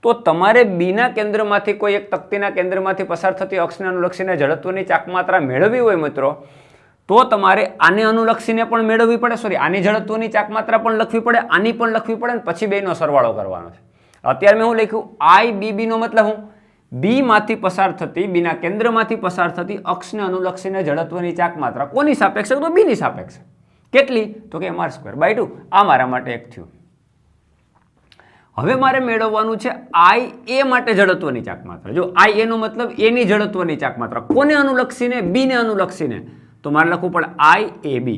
તો તમારે બીના કેન્દ્રમાંથી કોઈ એક તકતીના કેન્દ્રમાંથી પસાર થતી અક્ષને અનુલક્ષીને જડત્વની ચાક માત્રા મેળવવી હોય મિત્રો, તો તમારે આને અનુલક્ષીને પણ મેળવવી પડે, આની જડત્વની ચાક માત્રા પણ લખવી પડે, આની પણ લખવી પડે, અને પછી બેનો સરવાળો કરવાનો છે. અત્યારે મેં હું લખ્યું IBB નો મતલબ હું બી માંથી પસાર થતી, બીના કેન્દ્રમાંથી પસાર થતી અક્ષને અનુલક્ષીને જડત્વની ચાક માત્રા કોની સાપેક્ષે? તો બીની સાપેક્ષે. કેટલી? તો કે mr²/2. આ મારા માટે એક થયું. હવે મારે મેળવવાનું છે IA માટે જડત્વની ચાક માત્રા. જો IA નો મતલબ એની જડત્વની ચાક માત્રા કોને અનુલક્ષીને? બીને અનુલક્ષીને. તો મારે લખવું પડે IAB.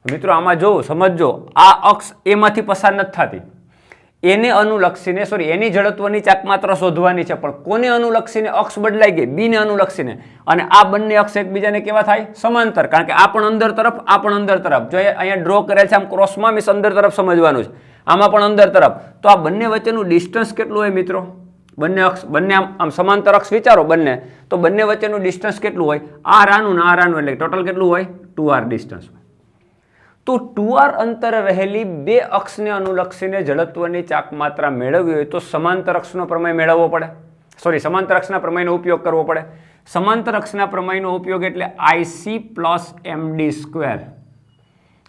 મિત્રો આમાં જો સમજજો, આ અક્ષ એમાંથી પસાર નથી થતી, એને અનુલક્ષીને એની જડત્વની ચાક માત્રા શોધવાની છે, પણ કોને અનુલક્ષીને? અક્ષ બદલાઈ ગઈ, બીને અનુલક્ષીને. અને આ બંને અક્ષ એકબીજાને કેવા થાય? સમાંતર. કારણ કે આ પણ અંદર તરફ, આ પણ અંદર તરફ. જો અહીંયા ડ્રો કરેલ છે આમ ક્રોસમાં, મીન્સ અંદર તરફ સમજવાનું છે, આમાં પણ અંદર તરફ. તો આ બંને વચ્ચેનું ડિસ્ટન્સ કેટલું હોય મિત્રો? બંને અક્ષ, બંને આમ સમાંતર અક્ષ વિચારો બંને, તો બંને વચ્ચેનું ડિસ્ટન્સ કેટલું હોય? r આનું ને r આનું, એટલે ટોટલ કેટલું હોય? 2r ડિસ્ટન્સ હોય. તો 2r અંતરે રહેલી બે અક્ષને અનુલક્ષીને જડત્વની ચાક માત્રા મેળવવી હોય તો સમાંતર અક્ષનો પ્રમેય મેળવવો પડે, સમાંતર અક્ષના પ્રમેયનો ઉપયોગ કરવો પડે. સમાંતર અક્ષના પ્રમેયનો ઉપયોગ એટલે IC + MD².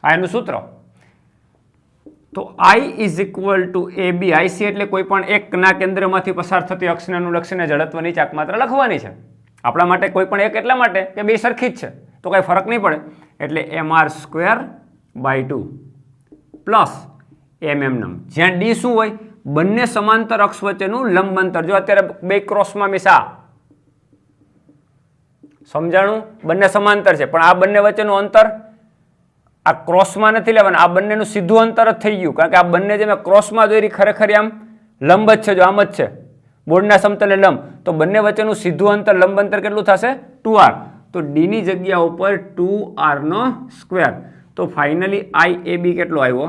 આ એનું સૂત્ર. તો I = AB. IC એટલે કોઈ પણ એકના કેન્દ્રમાંથી પસાર થતી અક્ષને અનુલક્ષીને જડત્વની ચાક માત્રા લખવાની છે. આપણા માટે કોઈ પણ એક એટલા માટે કે બે સરખી જ છે, તો કઈ ફરક નહીં પડે. એટલે mr²/2 પ્લસ mm. જ્યાં d શું હોય? બંને સમાંતર અક્ષ વચ્ચેનું લંબ અંતર. જો અત્યારે બે ક્રોસમાં મિસા સમજાણું, બંને સમાંતર છે, પણ આ બંને વચ્ચેનું અંતર આ ક્રોસમાં નથી લેવાનું, આ બંનેનું સીધું અંતર જ થઈ ગયું. કારણ કે આ બંને જે મેં ક્રોસમાં દોરી ખરેખર આમ લંબ જ છે, જો આમ જ છે, બોર્ડના સમતલે લંબ. તો બંને વચ્ચેનું સીધું અંતર, લંબ અંતર કેટલું થશે? 2r. તો d ની જગ્યા ઉપર 2r². તો ફાઇનલી IAB કેટલો આવ્યો?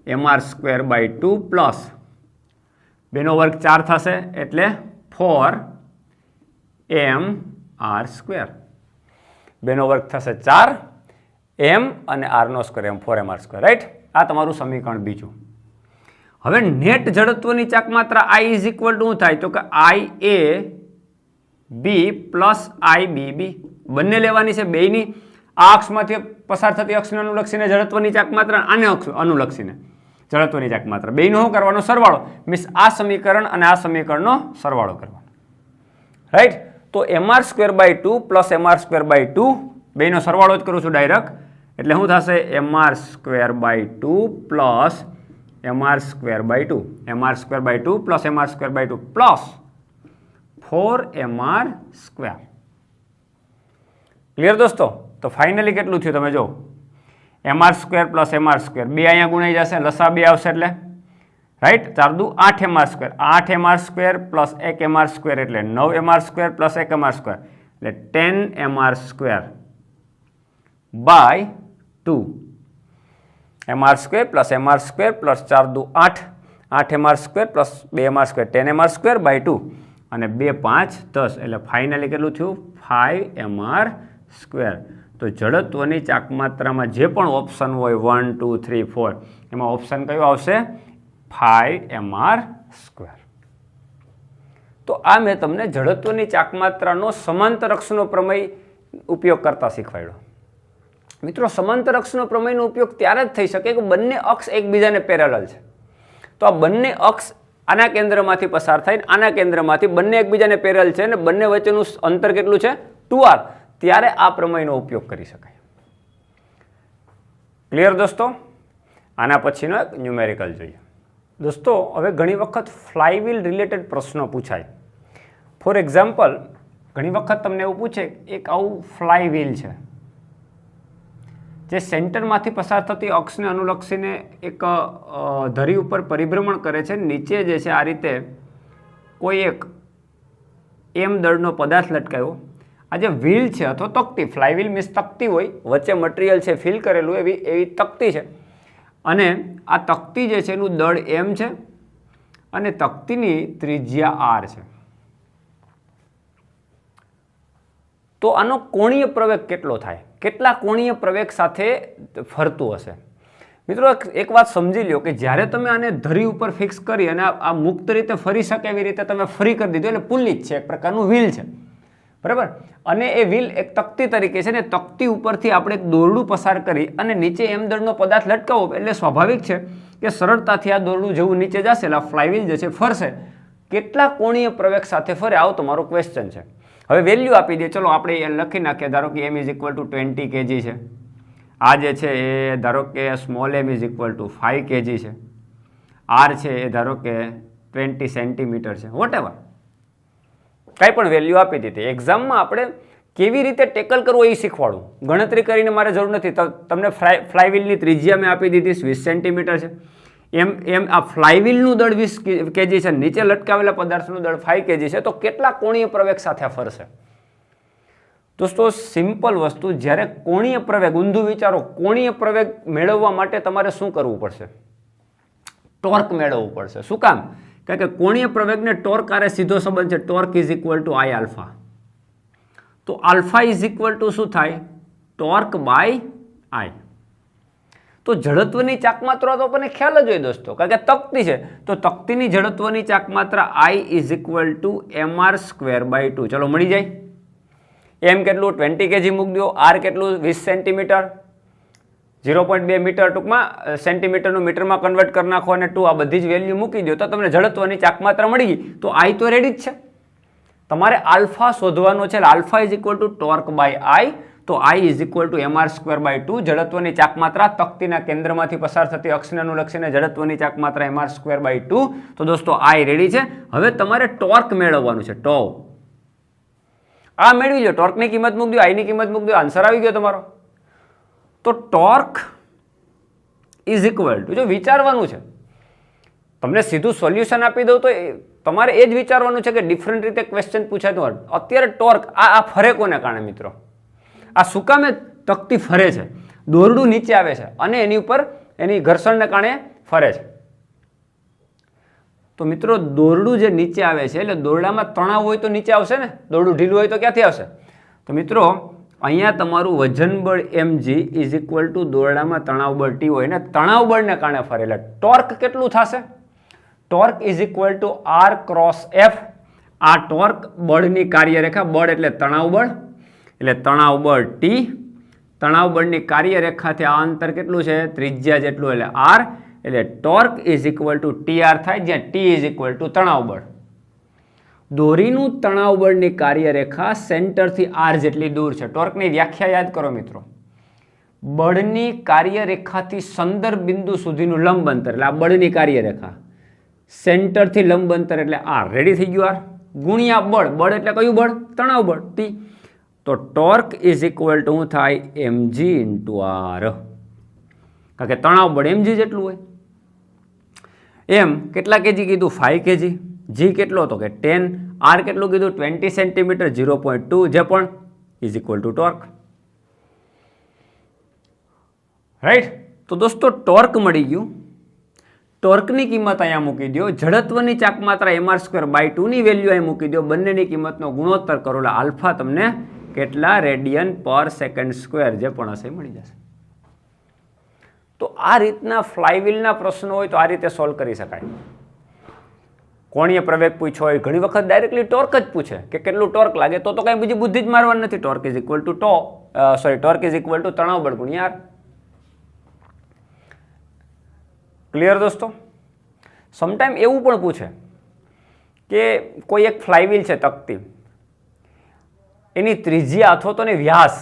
mr²/2 પ્લસ બેનો વર્ગ 4 થશે એટલે 4mr². બેનો વર્ગ થશે 4, m અને r², m 4mr², રાઈટ. આ તમારું સમીકરણ બીજું. હવે નેટ જડત્વની ચાક માત્રા I = શું થાય? તો કે IAB + IBB બંને લેવાની છે. બેયની આ અક્ષમાંથી પસાર થતી અક્ષને અનુલક્ષીને જડત્વની ચાક માત્રા, આને અનુલક્ષીને જડત્વની ચાક માત્રા, બેયનો શું કરવાનો? સરવાળો. મીન્સ આ સમીકરણ અને આ સમીકરણનો સરવાળો કરવાનો, રાઈટ. તો mr²/2 પ્લસ mr²/2 બેયનો સરવાળો જ કરું છું ડાયરેક્ટ. એટલે શું થશે? mr²/2 plus mr²/2, mr²/2 plus mr²/2 plus 4mr². Clear દોસ્તો? તો ફાઇનલી કેટલું થયું તમે જો, mr² પ્લસ mr², બે અહીંયા ગુણાઈ જશે, લસા બે આવશે એટલે, રાઈટ. 4 દુ 8mr², 8mr² પ્લસ 1mr² એટલે 9mr² પ્લસ 1mr² એટલે 10mr²/2. mr² plus mr² plus 4 દુ 8, 8mr² પ્લસ 2mr², 10mr²/2 અને 2 5 10 એટલે ફાઇનલી કેટલું થયું? 5mr². તો જડત્વની ચાક માત્રામાં જે પણ ઓપ્શન હોય 1 2 3 4 એમાં ઓપ્શન કયો આવશે? 5mr². તો આ મેં તમને જડત્વની ચાક માત્રાનો સમાંતર અક્ષનો પ્રમેય ઉપયોગ કરતા શીખવાડ્યો. મિત્રો સમાંતર અક્ષનો પ્રમેયનો ઉપયોગ ત્યારે જ થઈ શકે કે બંને અક્ષ એકબીજાને પેરેલલ છે. તો આ બંને અક્ષ આના કેન્દ્રમાંથી પસાર થાય, આના કેન્દ્રમાંથી, બંને એકબીજાને પેરેલલ છે અને બંને વચ્ચેનું અંતર કેટલું છે? 2r. ત્યારે આ પ્રમેયનો ઉપયોગ કરી શકાય. ક્લિયર દોસ્તો? આના પછીનો એક ન્યુમેરિકલ જોઈએ. દોસ્તો હવે ઘણી વખત ફ્લાયવ્હીલ રિલેટેડ પ્રશ્નો પૂછાય. ફોર એક્ઝામ્પલ ઘણી વખત તમને એવું પૂછે, એક આવું ફ્લાયવ્હીલ છે જે સેન્ટરમાંથી પસાર થતી અક્ષને અનુલક્ષીને એક ધરી ઉપર પરિભ્રમણ કરે છે. નીચે જે છે આ રીતે કોઈ એક એમ દળનો પદાર્થ લટકાવ્યો, આ જે વ્હીલ છે અથવા તકતી, ફ્લાયવ્હીલ મીન્સ તકતી હોય, વચ્ચે મટીરિયલ છે ફિલ કરેલું, એવી તકતી છે, અને આ તકતી જે છે એનું દળ એમ છે અને તકતીની ત્રિજ્યા આર છે. તો આનો કોણીય પ્રવેગ કેટલો થાય, કેટલા કોણીય પ્રવેગ સાથે ફરતું હશે? મિત્રો એક વાત સમજી લો કે જ્યારે તમે આને ધરી ઉપર ફિક્સ કરી અને આ મુક્ત રીતે ફરી શકે એવી રીતે તમે ફ્રી કરી દીધું, એટલે પુલ્લી જ છે, એક પ્રકારનું વ્હીલ છે, બરાબર. અને એ વ્હીલ એક તકતી તરીકે છે ને, તકતી ઉપરથી આપણે એક દોરડું પસાર કરી અને નીચે એમ દળનો પદાર્થ લટકાવો, એટલે સ્વાભાવિક છે કે સરળતાથી આ દોરડું જેવું નીચે જશે એટલે આ ફ્લાયવ્હીલ જે છે ફરશે. કેટલા કોણીય પ્રવેગ સાથે ફરે, આવો તમારો ક્વેશ્ચન છે. હવે વેલ્યુ આપી દે, ચલો આપણે એ લખી નાખીએ. ધારો કે m is equal two 20 kg છે, આ જે છે એ ધારો કે small m is equal two 5 kg છે, r છે એ ધારો કે 20 સેન્ટીમીટર છે, વોટેવર કાંઈ પણ વેલ્યુ આપી દીધી. એક્ઝામમાં આપણે કેવી રીતે ટેકલ કરવું એ શીખવાડું, ગણતરી કરીને મારે જરૂર નથી. તમને ફ્લાયવ્હીલની ત્રિજ્યા મેં આપી દીધી 20 સેન્ટીમીટર છે, એમ આ ફ્લાયવ્હીલનું દળ 20 kg છે, નીચે લટકાવેલા પદાર્થનું દળ 5 kg છે, તો કેટલા કોણીય પ્રવેગ સાથે ફરશે? દોસ્તો સિમ્પલ વસ્તુ, જ્યારે કોણીય પ્રવેગ, ઊંધું વિચારો, કોણીય પ્રવેગ મેળવવા માટે તમારે શું કરવું પડશે? ટોર્ક મેળવવું પડશે. શું કામ? કારણ કે કોણીય પ્રવેગને ટોર્ક આરે સીધો સંબંધ છે, torque is equal two I alpha. તો આલ્ફા ઇઝ ઇક્વલ ટુ શું થાય? Torque by I. તો જડત્વની ચાકમાત્રા તો આપણને ખ્યાલ જ હોય દોસ્તો, કારણ કે તકતી છે, તો તકતીની જડત્વની ચાકમાત્રા I is equal to mr square by 2. ચલો મળી જાય. એમ કેટલું? 20 kg મૂકી દો. આર કેટલું? 20 સેન્ટીમીટર, 0.2 મીટર, ટૂંકમાં સેન્ટીમીટરનું મીટરમાં કન્વર્ટ કરી નાખો અને 2, આ બધી જ વેલ્યુ મૂકી દો તો તમને જડત્વની ચાકમાત્રા મળી ગઈ. તો આઈ તો રેડી જ છે. તમારે આલ્ફા શોધવાનો છે, alpha is equal to torque by I. તો I is equal to mr square by 2. જડત્વની ચાકમાત્રા, તકતીના કેન્દ્રમાંથી પસાર થતી અક્ષને અનુલક્ષીને જડત્વની ચાકમાત્રા mr સ્ક્વેર બાય 2. તો દોસ્તો આઈ રેડી છે. હવે તમારે ટોર્ક મેળવવાનું છે, ટો. આ મેળવી લો, ટોર્કની કિંમત મૂકી દો, આઈની કિંમત મૂકી દો, આન્સર આવી ગયો તમારો. તો ટોર્ક ઇઝ ઇક્વલ ટુ, જો વિચારવાનું છે, તમને સીધું સોલ્યુશન આપી દઉં તો તમારે એ જ વિચારવાનું છે કે ડિફરન્ટ રીતે ક્વેશ્ચન પૂછાય. તો અત્યારે ટોર્ક આ ફરે કોને કારણે મિત્રો? આ શું કામે તકતી ફરે છે? દોરડું નીચે આવે છે અને એની ઉપર એની ઘર્ષણને કારણે ફરે છે. તો મિત્રો દોરડું જે નીચે આવે છે, એટલે દોરડામાં તણાવ હોય તો નીચે આવશે ને, દોરડું ઢીલું હોય તો ક્યાંથી આવશે? તો મિત્રો અહીંયા તમારું વજન બળ mg ઇઝ ઇક્વલ ટુ દોરડામાં તણાવ બળ t હોય ને, તણાવ બળને કારણે ફરે, એટલે ટોર્ક કેટલું થશે? Torque is equal two r cross f. આ ટોર્ક બળની કાર્યરેખા, બળ એટલે તણાવ બળ, એટલે તણાવ બળ t, તણાવ બળની કાર્યરેખાથી આ અંતર કેટલું છે? ત્રિજ્યા જેટલું, એટલે r, એટલે torque is equal two tr થાય, જ્યાં t ઇઝ ઇક્વલ ટુ તણાવ બળ. દોરીનું તણાવ બળની કાર્યરેખા સેન્ટરથી r જેટલી દૂર છે. ટોર્કની વ્યાખ્યા યાદ કરો મિત્રો, બળની કાર્યરેખાથી સંદર્ભ બિંદુ સુધીનું લંબ અંતર, એટલે આ બળની કાર્યરેખા, સેન્ટરથી લંબ અંતર એટલે r. રેડી થઈ ગયું? r ગુણ્યા બળ, બળ એટલે કયું બળ? તણાવ બળ t. તો ટોર્ક ઇઝ ઇક્વલ ટુ શું થાય? mg into r. કારણ કે તણાવ બળ mg જેટલું હોય. એમ કેટલા કેજી કીધું? 5 kg. જી કેટલો હતો કે 10. આર કેટલું કીધું? 20 સેન્ટીમીટર, 0.2, જે પણ is equal to torque. Right. તો દોસ્તો ટોર્ક મળી ગયું. ટોર્કની કિંમત અહીંયા મૂકી દો, જડત્વની ચાકમાત્રા mr સ્ક્વેર બાય 2 ની વેલ્યુ અહીં મૂકી દો, બંનેની કિંમતનો ગુણોત્તર કરો એટલે આલ્ફા તમને કેટલા રેડિયન પર સેકન્ડ સ્ક્વેર જે પણ હશે મળી જશે. તો આ રીતના ફ્લાયવ્હીલના પ્રશ્નો હોય તો આ રીતે સોલ્વ કરી શકાય. કોણીય પ્રવેગ પૂછ્યો હોય, ઘણી વખત ડાયરેક્ટલી ટોર્ક જ પૂછે કે કેટલું ટોર્ક લાગે, તો કઈ બીજી બુદ્ધિ જ મારવાની નથી. Torque is equal to torque is equal two તણાવ બળ ગુણ્યા r. ક્લિયર દોસ્તો? સમટાઈમ એવું પણ પૂછે કે કોઈ એક ફ્લાયવ્હીલ છે તકતી, એની ત્રિજ્યા અથવા તો વ્યાસ,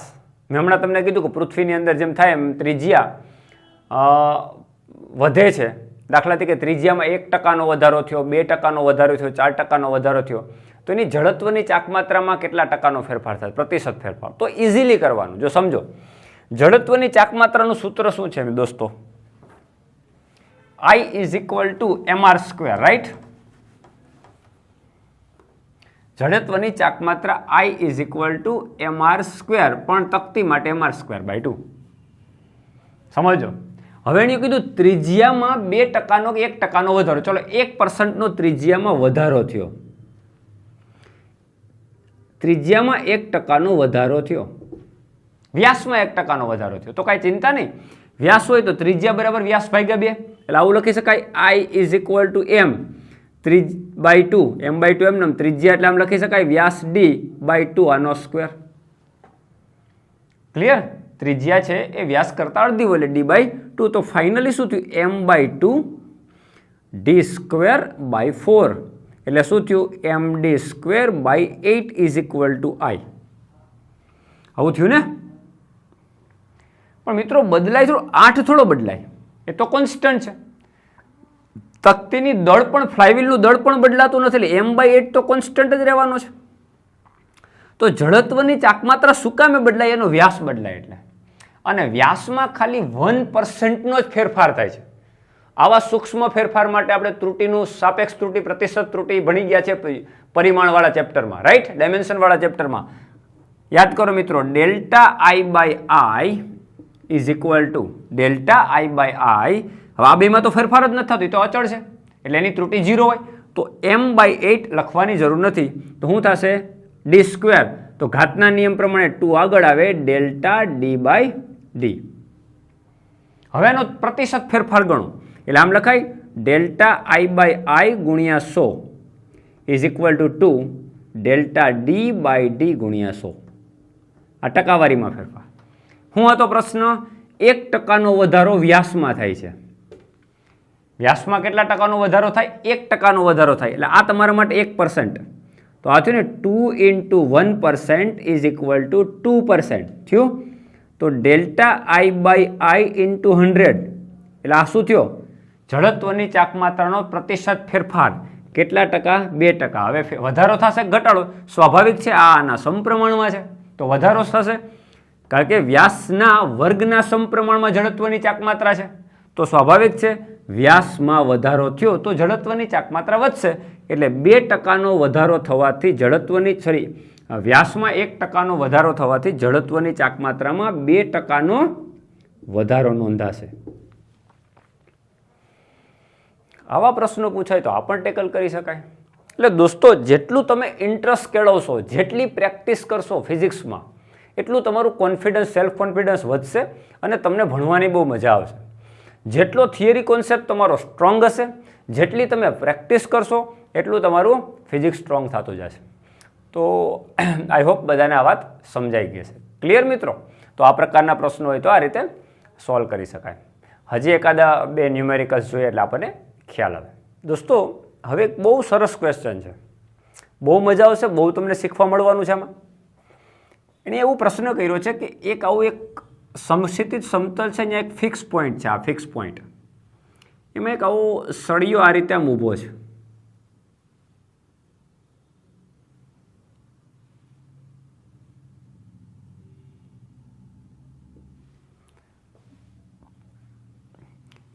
મેં હમણાં તમને કીધું કે પૃથ્વીની અંદર જેમ થાય એમ ત્રિજ્યા વધે છે. દાખલા તરીકે ત્રિજ્યામાં 1% વધારો થયો, 2% વધારો થયો, 4% વધારો થયો, તો એની જડત્વની ચાકમાત્રામાં કેટલા ટકાનો ફેરફાર થાય? પ્રતિશત ફેરફાર. તો ઇઝીલી કરવાનું. જો સમજો, જડત્વની ચાકમાત્રાનું સૂત્ર શું છે દોસ્તો? I is equal to mr square, right? જડત્વની ચાકમાત્રા I is equal to mr², પણ તકતી માટે mr²/2. સમજો. હવે એને કીધું ત્રિજ્યામાં 2% કે 1% વધારો. ચલો 1% ત્રિજ્યામાં વધારો થયો. ત્રિજ્યામાં 1% વધારો થયો. વ્યાસમાં 1% વધારો થયો તો કાંઈ ચિંતા નહીં. વ્યાસ હોય તો ત્રિજ્યા બરાબર વ્યાસ ભાગ્યા 2. એટલે આવું લખી શકાય I is equal two m/2. m/2 એમ ત્રિજ્યા એટલે આમ લખી શકાય વ્યાસ d/2 આનો સ્ક્વેર. ક્લિયર? ત્રિજ્યા છે એ વ્યાસ કરતા અડધી હોય એટલે d/2. તો ફાઇનલી શું થયું? m/2 d²/4. એટલે શું થયું? md²/8 is equal two I. આવું થયું ને? પણ મિત્રો બદલાય થોડું, 8 થોડો બદલાય, એ તો કોન્સ્ટન્ટ છે. તકતીની દળ પણ, ફ્લાયવ્હીલનું દળ પણ બદલાતું નથી, એટલે m/8 તો કોન્સ્ટન્ટ જ રહેવાનો છે. તો જડત્વની ચાકમાત્રા શું કામે બદલાય? એનો વ્યાસ બદલાય એટલે. અને વ્યાસમાં ખાલી 1% નો જ ફેરફાર થાય છે. આવા સૂક્ષ્મ ફેરફાર માટે આપણે ત્રુટિનું સાપેક્ષ ત્રુટિ, પ્રતિશત ત્રુટિ ભણી ગયા છે પરિમાણવાળા ચેપ્ટરમાં, રાઈટ? ડાયમેન્શનવાળા ચેપ્ટરમાં. યાદ કરો મિત્રો, ∆I/I is equal two ∆I/I. હવે આ બેમાં તો ફેરફાર જ નથી થતો, તો અચળ છે એટલે એની ત્રુટિ 0 હોય. તો m/8 લખવાની જરૂર નથી. તો શું થશે? d². તો ઘાતના નિયમ પ્રમાણે 2 આગળ આવે, ∆d/d. હવે એનો પ્રતિશત ફેરફાર ગણો એટલે આમ લખાય ∆I/I ગુણ્યા 100 ઇઝ ઇક્વલ ટુ 2 ∆d/d ગુણ્યા 100. આ ટકાવારીમાં ફેરફાર. શું હતો પ્રશ્ન? 1% વધારો વ્યાસમાં થાય છે. વ્યાસમાં કેટલા ટકાનો વધારો થાય? 1% વધારો થાય. એટલે આ તમારા માટે 1%. તો આ થયું ને 2 × 1% ઇઝ ઇક્વલ ટુ 2% થયું. તો ∆I/I × 100 એટલે આ શું થયો? જડત્વની ચાકમાત્રાનો પ્રતિશત ફેરફાર. કેટલા ટકા? 2%. હવે વધારો થશે ઘટાડો સ્વાભાવિક છે, આ આના સમપ્રમાણમાં છે તો વધારો થશે, કારણ કે વ્યાસના વર્ગના સમપ્રમાણમાં જડત્વની ચાકમાત્રા છે. તો સ્વાભાવિક છે વ્યાસમાં વધારો થયો તો જડત્વની ચાકમાત્રા વધશે. એટલે 2%નો વધારો થવાથી જડત્વની વ્યાસમાં 1%નો વધારો થવાથી જડત્વની ચાકમાત્રામાં 2%નો વધારો નોંધાશે. આવા પ્રશ્નો પૂછાય તો આ પણ ટેકલ કરી શકાય. એટલે દોસ્તો, જેટલું તમે ઇન્ટરેસ્ટ કેળવશો, જેટલી પ્રેક્ટિસ કરશો ફિઝિક્સમાં, એટલું તમારું કોન્ફિડન્સ, સેલ્ફ કોન્ફિડન્સ વધશે અને તમને ભણવાની બહુ મજા આવશે. જેટલો થિયરી કોન્સેપ્ટ તમારો સ્ટ્રોંગ હશે, જેટલી તમે પ્રેક્ટિસ કરશો, એટલું તમારું ફિઝિક્સ સ્ટ્રોંગ થતું જશે. તો આઈ હોપ બધાને આ વાત સમજાઈ ગઈ છે. ક્લિયર મિત્રો? તો આ પ્રકારના પ્રશ્નો હોય તો આ રીતે સોલ્વ કરી શકાય. હજી એકાદા 2 ન્યુમેરિકલ્સ જોઈએ એટલે આપણને ખ્યાલ આવે. દોસ્તો, હવે એક બહુ સરસ ક્વેશ્ચન છે, બહુ મજા આવશે, બહુ તમને શીખવા મળવાનું છે આમાં. એણે એવું પ્રશ્ન કર્યો છે કે એક આવું એક સમક્ષિતિજ સમતલ છે, અહીંયા એક ફિક્સ પોઈન્ટ છે. આ ફિક્સ પોઈન્ટ, એમાં એક આવો સળિયો આ રીતે આમ ઊભો છે.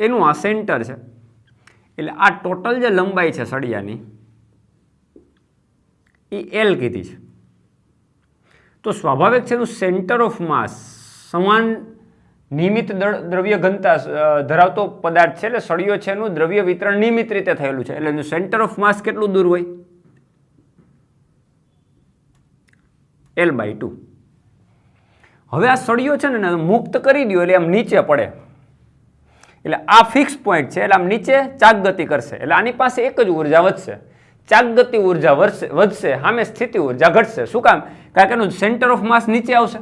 એનું આ સેન્ટર છે. એટલે આ ટોટલ જે લંબાઈ છે સળિયાની એ L કીધી છે. તો સ્વાભાવિક છે એનું સેન્ટર ઓફ માસ સમાન નિયમિત દ્રવ્ય ઘનતા ધરાવતો પદાર્થ છે. એટલે સળિયો છે એનું દ્રવ્ય વિતરણ નિયમિત રીતે થયેલું છે. એટલે એનું સેન્ટર ઓફ માસ કેટલું દૂર હોય? L/2. હવે આ સળિયો છે ને મુક્ત કરી દો એટલે આમ નીચે પડે. એટલે આ ફિક્સ પોઈન્ટ છે એટલે આમ નીચે ચાક ગતિ કરશે. એટલે આની પાસે એક જ ઉર્જા વધશે, ચાક ગતિ ઉર્જા વધશે, સામે સ્થિતિ ઉર્જા ઘટશે. શું કામ? કારણ કે એનું સેન્ટર ઓફ માસ નીચે આવશે.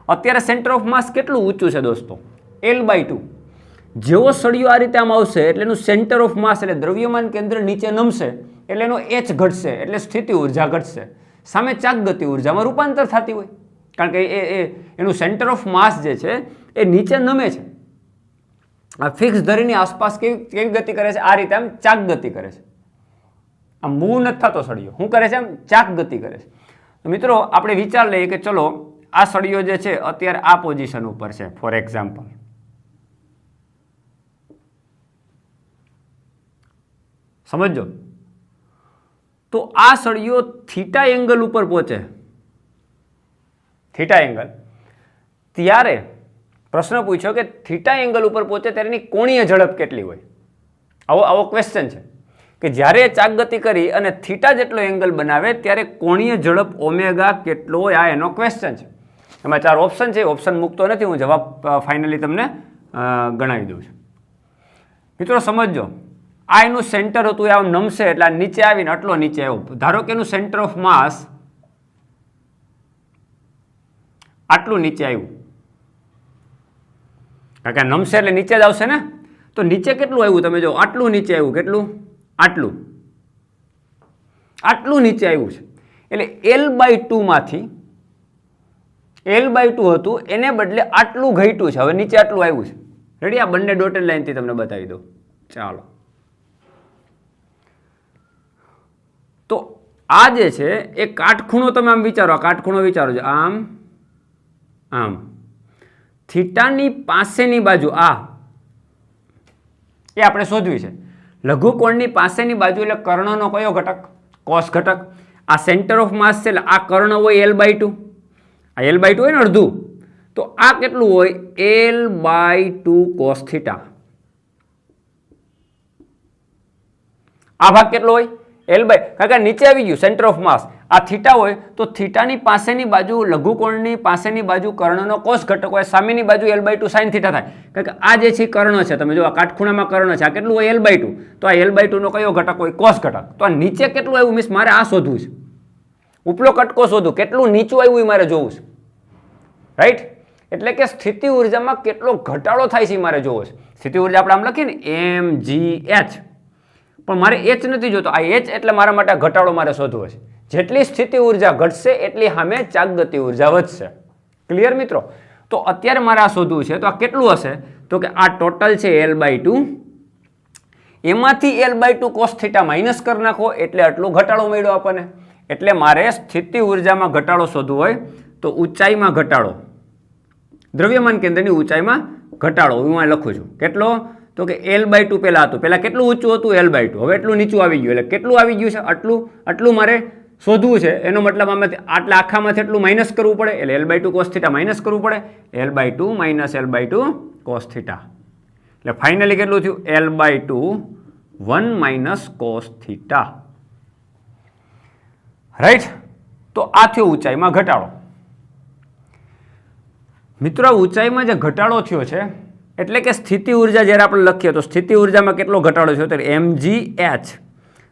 અત્યારે સેન્ટર ઓફ માસ કેટલું ઊંચું છે દોસ્તો? L/2. જેવો સળિયો આ રીતે આમ આવશે એટલે એનું સેન્ટર ઓફ માસ એટલે દ્રવ્યમાન કેન્દ્ર નીચે નમશે એટલે એનો H ઘટશે, એટલે સ્થિતિ ઉર્જા ઘટશે. સામે ચાક ગતિ ઉર્જામાં રૂપાંતર થતી હોય, કારણ કે એનું સેન્ટર ઓફ માસ જે છે એ નીચે નમે છે. આ ફિક્સ ધરીની આસપાસ કેવી ગતિ કરે છે? આ રીતે આમ ચાક ગતિ કરે છે. આમ મૂવ નથી થતો સળિયો. શું કરે છે? આમ ચાક ગતિ કરે છે. તો મિત્રો આપણે વિચાર લઈએ કે ચલો આ સળિયો જે છે અત્યારે આ પોઝિશન ઉપર છે, ફોર એક્ઝામ્પલ. સમજો. તો આ સળિયો થીટા એંગલ ઉપર પહોંચે, થીટા એંગલ, ત્યારે પ્રશ્ન પૂછ્યો કે થીટા એંગલ ઉપર પહોંચે ત્યારે એની કોણીય ઝડપ કેટલી હોય. આવો ક્વેશ્ચન છે કે જ્યારે ચાકગતિ કરી અને થીટા જેટલો એંગલ બનાવે ત્યારે કોણીય ઝડપ ઓમેગા કેટલો હોય, આ એનો ક્વેશ્ચન છે. એમાં 4 ઓપ્શન છે, ઓપ્શન મૂકતો નથી, હું જવાબ ફાઇનલી તમને ગણાવી દઉં છું. મિત્રો સમજો, આ એનું સેન્ટર હતું, આમ નમશે એટલે આ નીચે આવીને આટલો નીચે આવ્યો. ધારો કે એનું સેન્ટર ઓફ માસ આટલું નીચે આવ્યું, કારણ કે નમશે એટલે નીચે જ આવશે ને. તો નીચે કેટલું આવ્યું તમે જો, આટલું નીચે આવ્યું. કેટલું? આટલું નીચે આવ્યું છે. એટલે L/2 માંથી L/2 હતું એને બદલે આટલું ઘટ્યું છે, હવે નીચે આટલું આવ્યું છે. રેડી? આ બંને ડોટેડ લાઈનથી તમને બતાવી દઉં. ચાલો, તો આ જે છે એ કાટખૂણો તમે આમ વિચારો, કાટખૂણો વિચારો છો આમ આમ. થીટાની પાસેની બાજુ આ એ આપણે શોધવી છે. લઘુકોણની પાસેની બાજુ એટલે કર્ણનો કયો ઘટક? કોસ ઘટક. આ સેન્ટર ઓફ માસ છે એટલે આ કર્ણ હોય L/2, આ L/2 હોય ને અડધું, તો આ કેટલું હોય? L/2 cos theta. આ ભાગ કેટલો હોય? કારણ કે નીચે આવી ગયું સેન્ટર ઓફ માસ. આ થીટા હોય તો થીટાની પાસેની બાજુ, લઘુકોણની પાસેની બાજુ કર્ણનો કોસ ઘટક હોય, સામેની બાજુ L/2 sin થીટા થાય. કારણ કે આ જે છે કર્ણ છે, તમે જો આ કાટખૂણામાં કર્ણ છે, આ કેટલું હોય? L/2. તો આ L/2 નો કયો ઘટક હોય? કોસ ઘટક. તો આ નીચે કેટલું આવ્યું? મીન્સ મારે આ શોધવું છે, ઉપલો કટકો શોધવું, કેટલું નીચું આવ્યું એ મારે જોવું છે. રાઈટ? એટલે કે સ્થિતિ ઉર્જામાં કેટલો ઘટાડો થાય છે મારે જોવો છે. સ્થિતિ ઉર્જા આપણે આમ લખીએ ને mgh, પણ મારે h નથી જોતો. આ h એટલે મારા માટે ઘટાડો મારે શોધવો છે. જેટલી સ્થિતિ ઉર્જા ઘટશે એટલી સામે ચાકગતિ ઉર્જા વધશે. ક્લિયર મિત્રો? તો અત્યારે મારે આ શોધવું છે, તો આ કેટલું હશે? તો કે આ ટોટલ છે L/2, એમાંથી L/2 cos થીટા માઇનસ કરી નાખો એટલે આટલો ઘટાડો મળ્યો આપણને. એટલે મારે સ્થિતિ ઉર્જામાં ઘટાડો શોધવો હોય તો ઊંચાઈમાં ઘટાડો, દ્રવ્યમાન કેન્દ્રની ઊંચાઈમાં ઘટાડો હું અહીં લખું છું. કેટલો? તો કે L/2 પહેલાં હતું, પહેલાં કેટલું ઊંચું હતું? L/2. હવે એટલું નીચું આવી ગયું. એટલે કેટલું આવી ગયું છે? આટલું મારે શોધવું છે. એનો મતલબ આમાંથી આટલા આખામાંથી એટલું માઇનસ કરવું પડે, એટલે L/2 cos થીટા માઇનસ કરવું પડે. L/2 minus L/2 cos theta, એટલે ફાઇનલી કેટલું થયું? L/2 1 minus cos theta. Right? તો આ થયો ઊંચાઈમાં ઘટાડો. મિત્રો, ઊંચાઈમાં જે ઘટાડો થયો છે એટલે કે સ્થિતિ ઉર્જા જ્યારે આપણે લખીએ તો સ્થિતિ ઉર્જામાં કેટલો ઘટાડો થયો? તો mgh.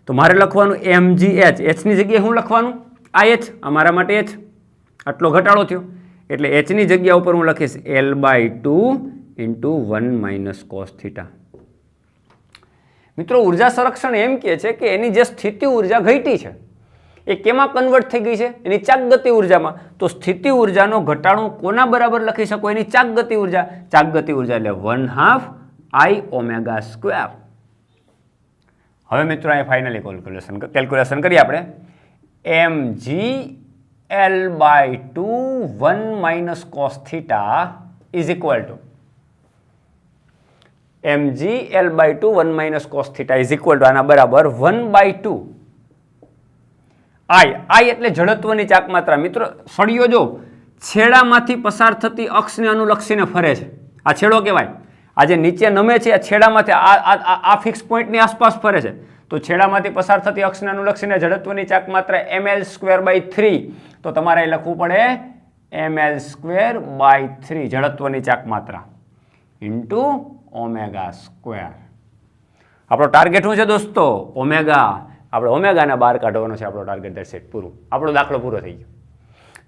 તો મારે લખવાનું mgh. h ની જગ્યાએ શું લખવાનું? આ h, અમારા માટે h. આટલો ઘટાડો થયો એટલે h ની જગ્યા ઉપર હું લખીશ L/2 × 1 માઇનસ cos થીટા. મિત્રો, ઉર્જા સંરક્ષણ એમ કહે છે કે એની જે સ્થિતિ ઉર્જા ઘટી છે એ કેમાં કન્વર્ટ થઈ ગઈ છે? એની ચાકગતિ ઉર્જામાં. તો સ્થિતિ ઉર્જાનો ઘટાડો કોના બરાબર લખી શકો? એની ચાકગતિ ઉર્જા. ચાકગતિ ઉર્જા એટલે 1/2 I ઓમેગા સ્ક્વેર. હવે મિત્રો અહીં ફાઇનલી કેલ્ક્યુલેશન કરીએ આપણે. mg L/2 1 minus cos theta is equal two mg L/2 1 minus cos theta is equal two આના બરાબર 1/2 I એટલે જડત્વની ચાકમાત્રા. મિત્રો, સળિયો જો છેડામાંથી પસાર થતી અક્ષને અનુલક્ષીને ફરે છે, આ છેડો કહેવાય. આ જે નીચે નમે છે આ છેડામાંથી આ ફિક્સ પોઈન્ટની આસપાસ ફરે છે. તો છેડામાંથી પસાર થતી અક્ષને અનુલક્ષીને જડત્વની ચાકમાત્રા ml²/3. તો તમારે લખવું પડે ml²/3 જડત્વની ચાકમાત્રા ઇન્ટુ ઓમેગા સ્ક્વેર. આપણો ટાર્ગેટ શું છે દોસ્તો? ઓમેગા. આપણે ઓમેગાને બહાર કાઢવાનો છે આપણો ટાર્ગેટ. That's it. પૂરું. આપણો દાખલો પૂરો થઈ ગયો.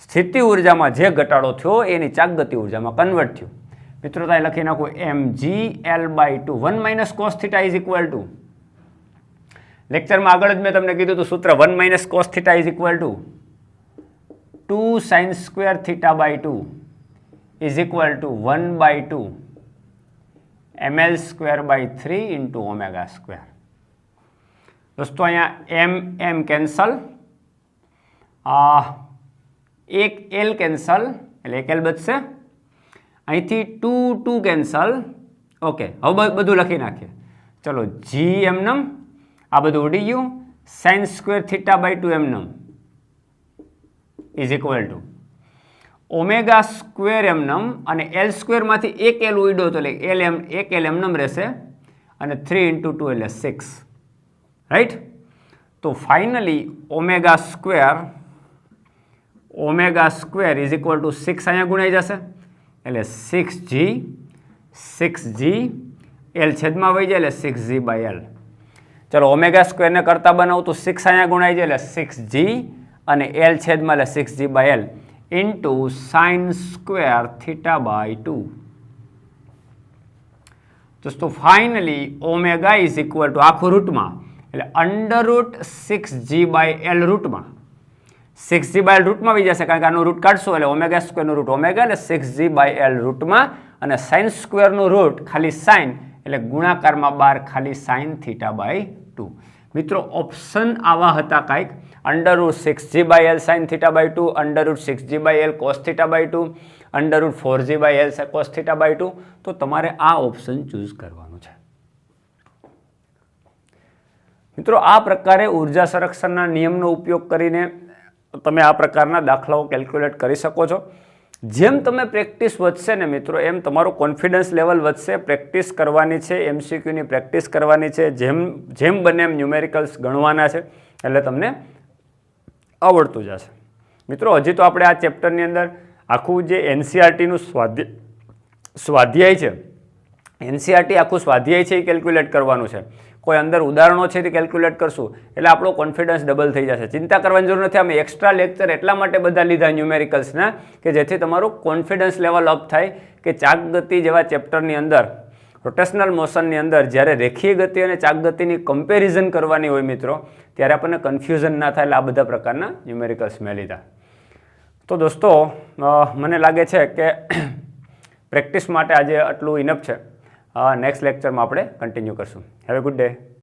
સ્થિતિ ઉર્જામાં જે ઘટાડો થયો એની ચાકગતિ ઉર્જામાં કન્વર્ટ થયું. મિત્રો, ત્યાં લખી નાખું mg L/2 1 minus cos theta is equal to, લેક્ચરમાં આગળ જ મેં તમને કીધું હતું સૂત્ર, 1 minus cos theta is equal to 2 sin² θ/2 is equal to 1/2 ml²/3 into omega square. દોસ્તો, અહીંયા m કેન્સલ, એક L કેન્સલ એટલે એક L બચશે. અહીંથી 2 કેન્સલ. ઓકે, હવે બધું લખી નાખીએ. ચલો, g એમનમ, આ બધું ઉડી ગયું. સાઇન સ્ક્વેર થીટા બાય 2 એમનેમ is equal two omega square એમનેમ અને એલ સ્ક્વેરમાંથી એક એલ ઉડ્યો તો એટલે એક એલ એમનેમ રહેશે અને 3 × 2 એટલે 6, રાઈટ. તો finally omega square is equal two 6 અહીંયા ગુણાઈ જશે એટલે 6g એલ છેદમાં વહી જાય એટલે 6g બાય એલ. ચલો ઓમેગા સ્ક્વેરને કરતા બનાવું તો 6 અહીંયા ગુણાઈ જાય એટલે 6g અને એલ છેદમાં એટલે 6g by L into sine square theta by 2. દોસ્તો finally omega is equal to આખું રૂટમાં એટલે √6g બાય એલ રૂટમાં 6g બાય એલ રૂટમાં આવી જશે કારણ કે આનું રૂટ કાઢશો એટલે ઓમેગા સ્ક્વેરનું રૂટ ઓમેગા એટલે 6g બાય એલ રૂટમાં અને સાઇન સ્ક્વેરનું રૂટ ખાલી સાઇન એટલે ગુણાકારમાં 12 ખાલી સાઇન થીટા બાય 2. મિત્રો ઓપ્શન આવા હતા કાંઈક √6g by L sine theta by 2, √6g by L cos theta by 2, √4g by L cos theta by 2. તો તમારે આ ઓપ્શન ચૂઝ કરવાનું છે. મિત્રો આ પ્રકારે ઉર્જા સંરક્ષણના નિયમનો ઉપયોગ કરીને તમે આ પ્રકારના દાખલાઓ કેલ્ક્યુલેટ કરી શકો છો. જેમ તમે પ્રેક્ટિસ વધશે ને મિત્રો એમ તમારો કોન્ફિડન્સ લેવલ વધશે. પ્રેક્ટિસ કરવાની છે, MCQની પ્રેક્ટિસ કરવાની છે, જેમ બને એમ ન્યુમેરિકલ્સ ગણવાના છે એટલે તમને આવડતું જશે. મિત્રો હજી તો આપણે આ ચેપ્ટરની અંદર આખું જે NCERTનું સ્વાધ્યાય છે, NCERT આખું સ્વાધ્યાય છે એ કેલ્ક્યુલેટ કરવાનું છે. કોઈ અંદર ઉદાહરણો છે તે કેલ્ક્યુલેટ કરશું એટલે આપણો કોન્ફિડન્સ ડબલ થઈ જશે. ચિંતા કરવાની જરૂર નથી. અમે એક્સ્ટ્રા લેક્ચર એટલા માટે બધા લીધા ન્યુમેરિકલ્સના કે જેથી તમારું કોન્ફિડન્સ લેવલ અપ થાય કે ચાક ગતિ જેવા ચેપ્ટરની અંદર રોટેશનલ મોશનની અંદર જ્યારે રેખીય ગતિ અને ચાક ગતિની કમ્પેરિઝન કરવાની હોય મિત્રો ત્યારે આપણને કન્ફ્યુઝન ના થાય એટલે આ બધા પ્રકારના ન્યુમેરિકલ્સ મેં લીધા. તો દોસ્તો મને લાગે છે કે પ્રેક્ટિસ માટે આજે આટલું ઇનફ છે. નેક્સ્ટ લેક્ચરમાં આપણે કન્ટિન્યુ કરશું. Have a good day.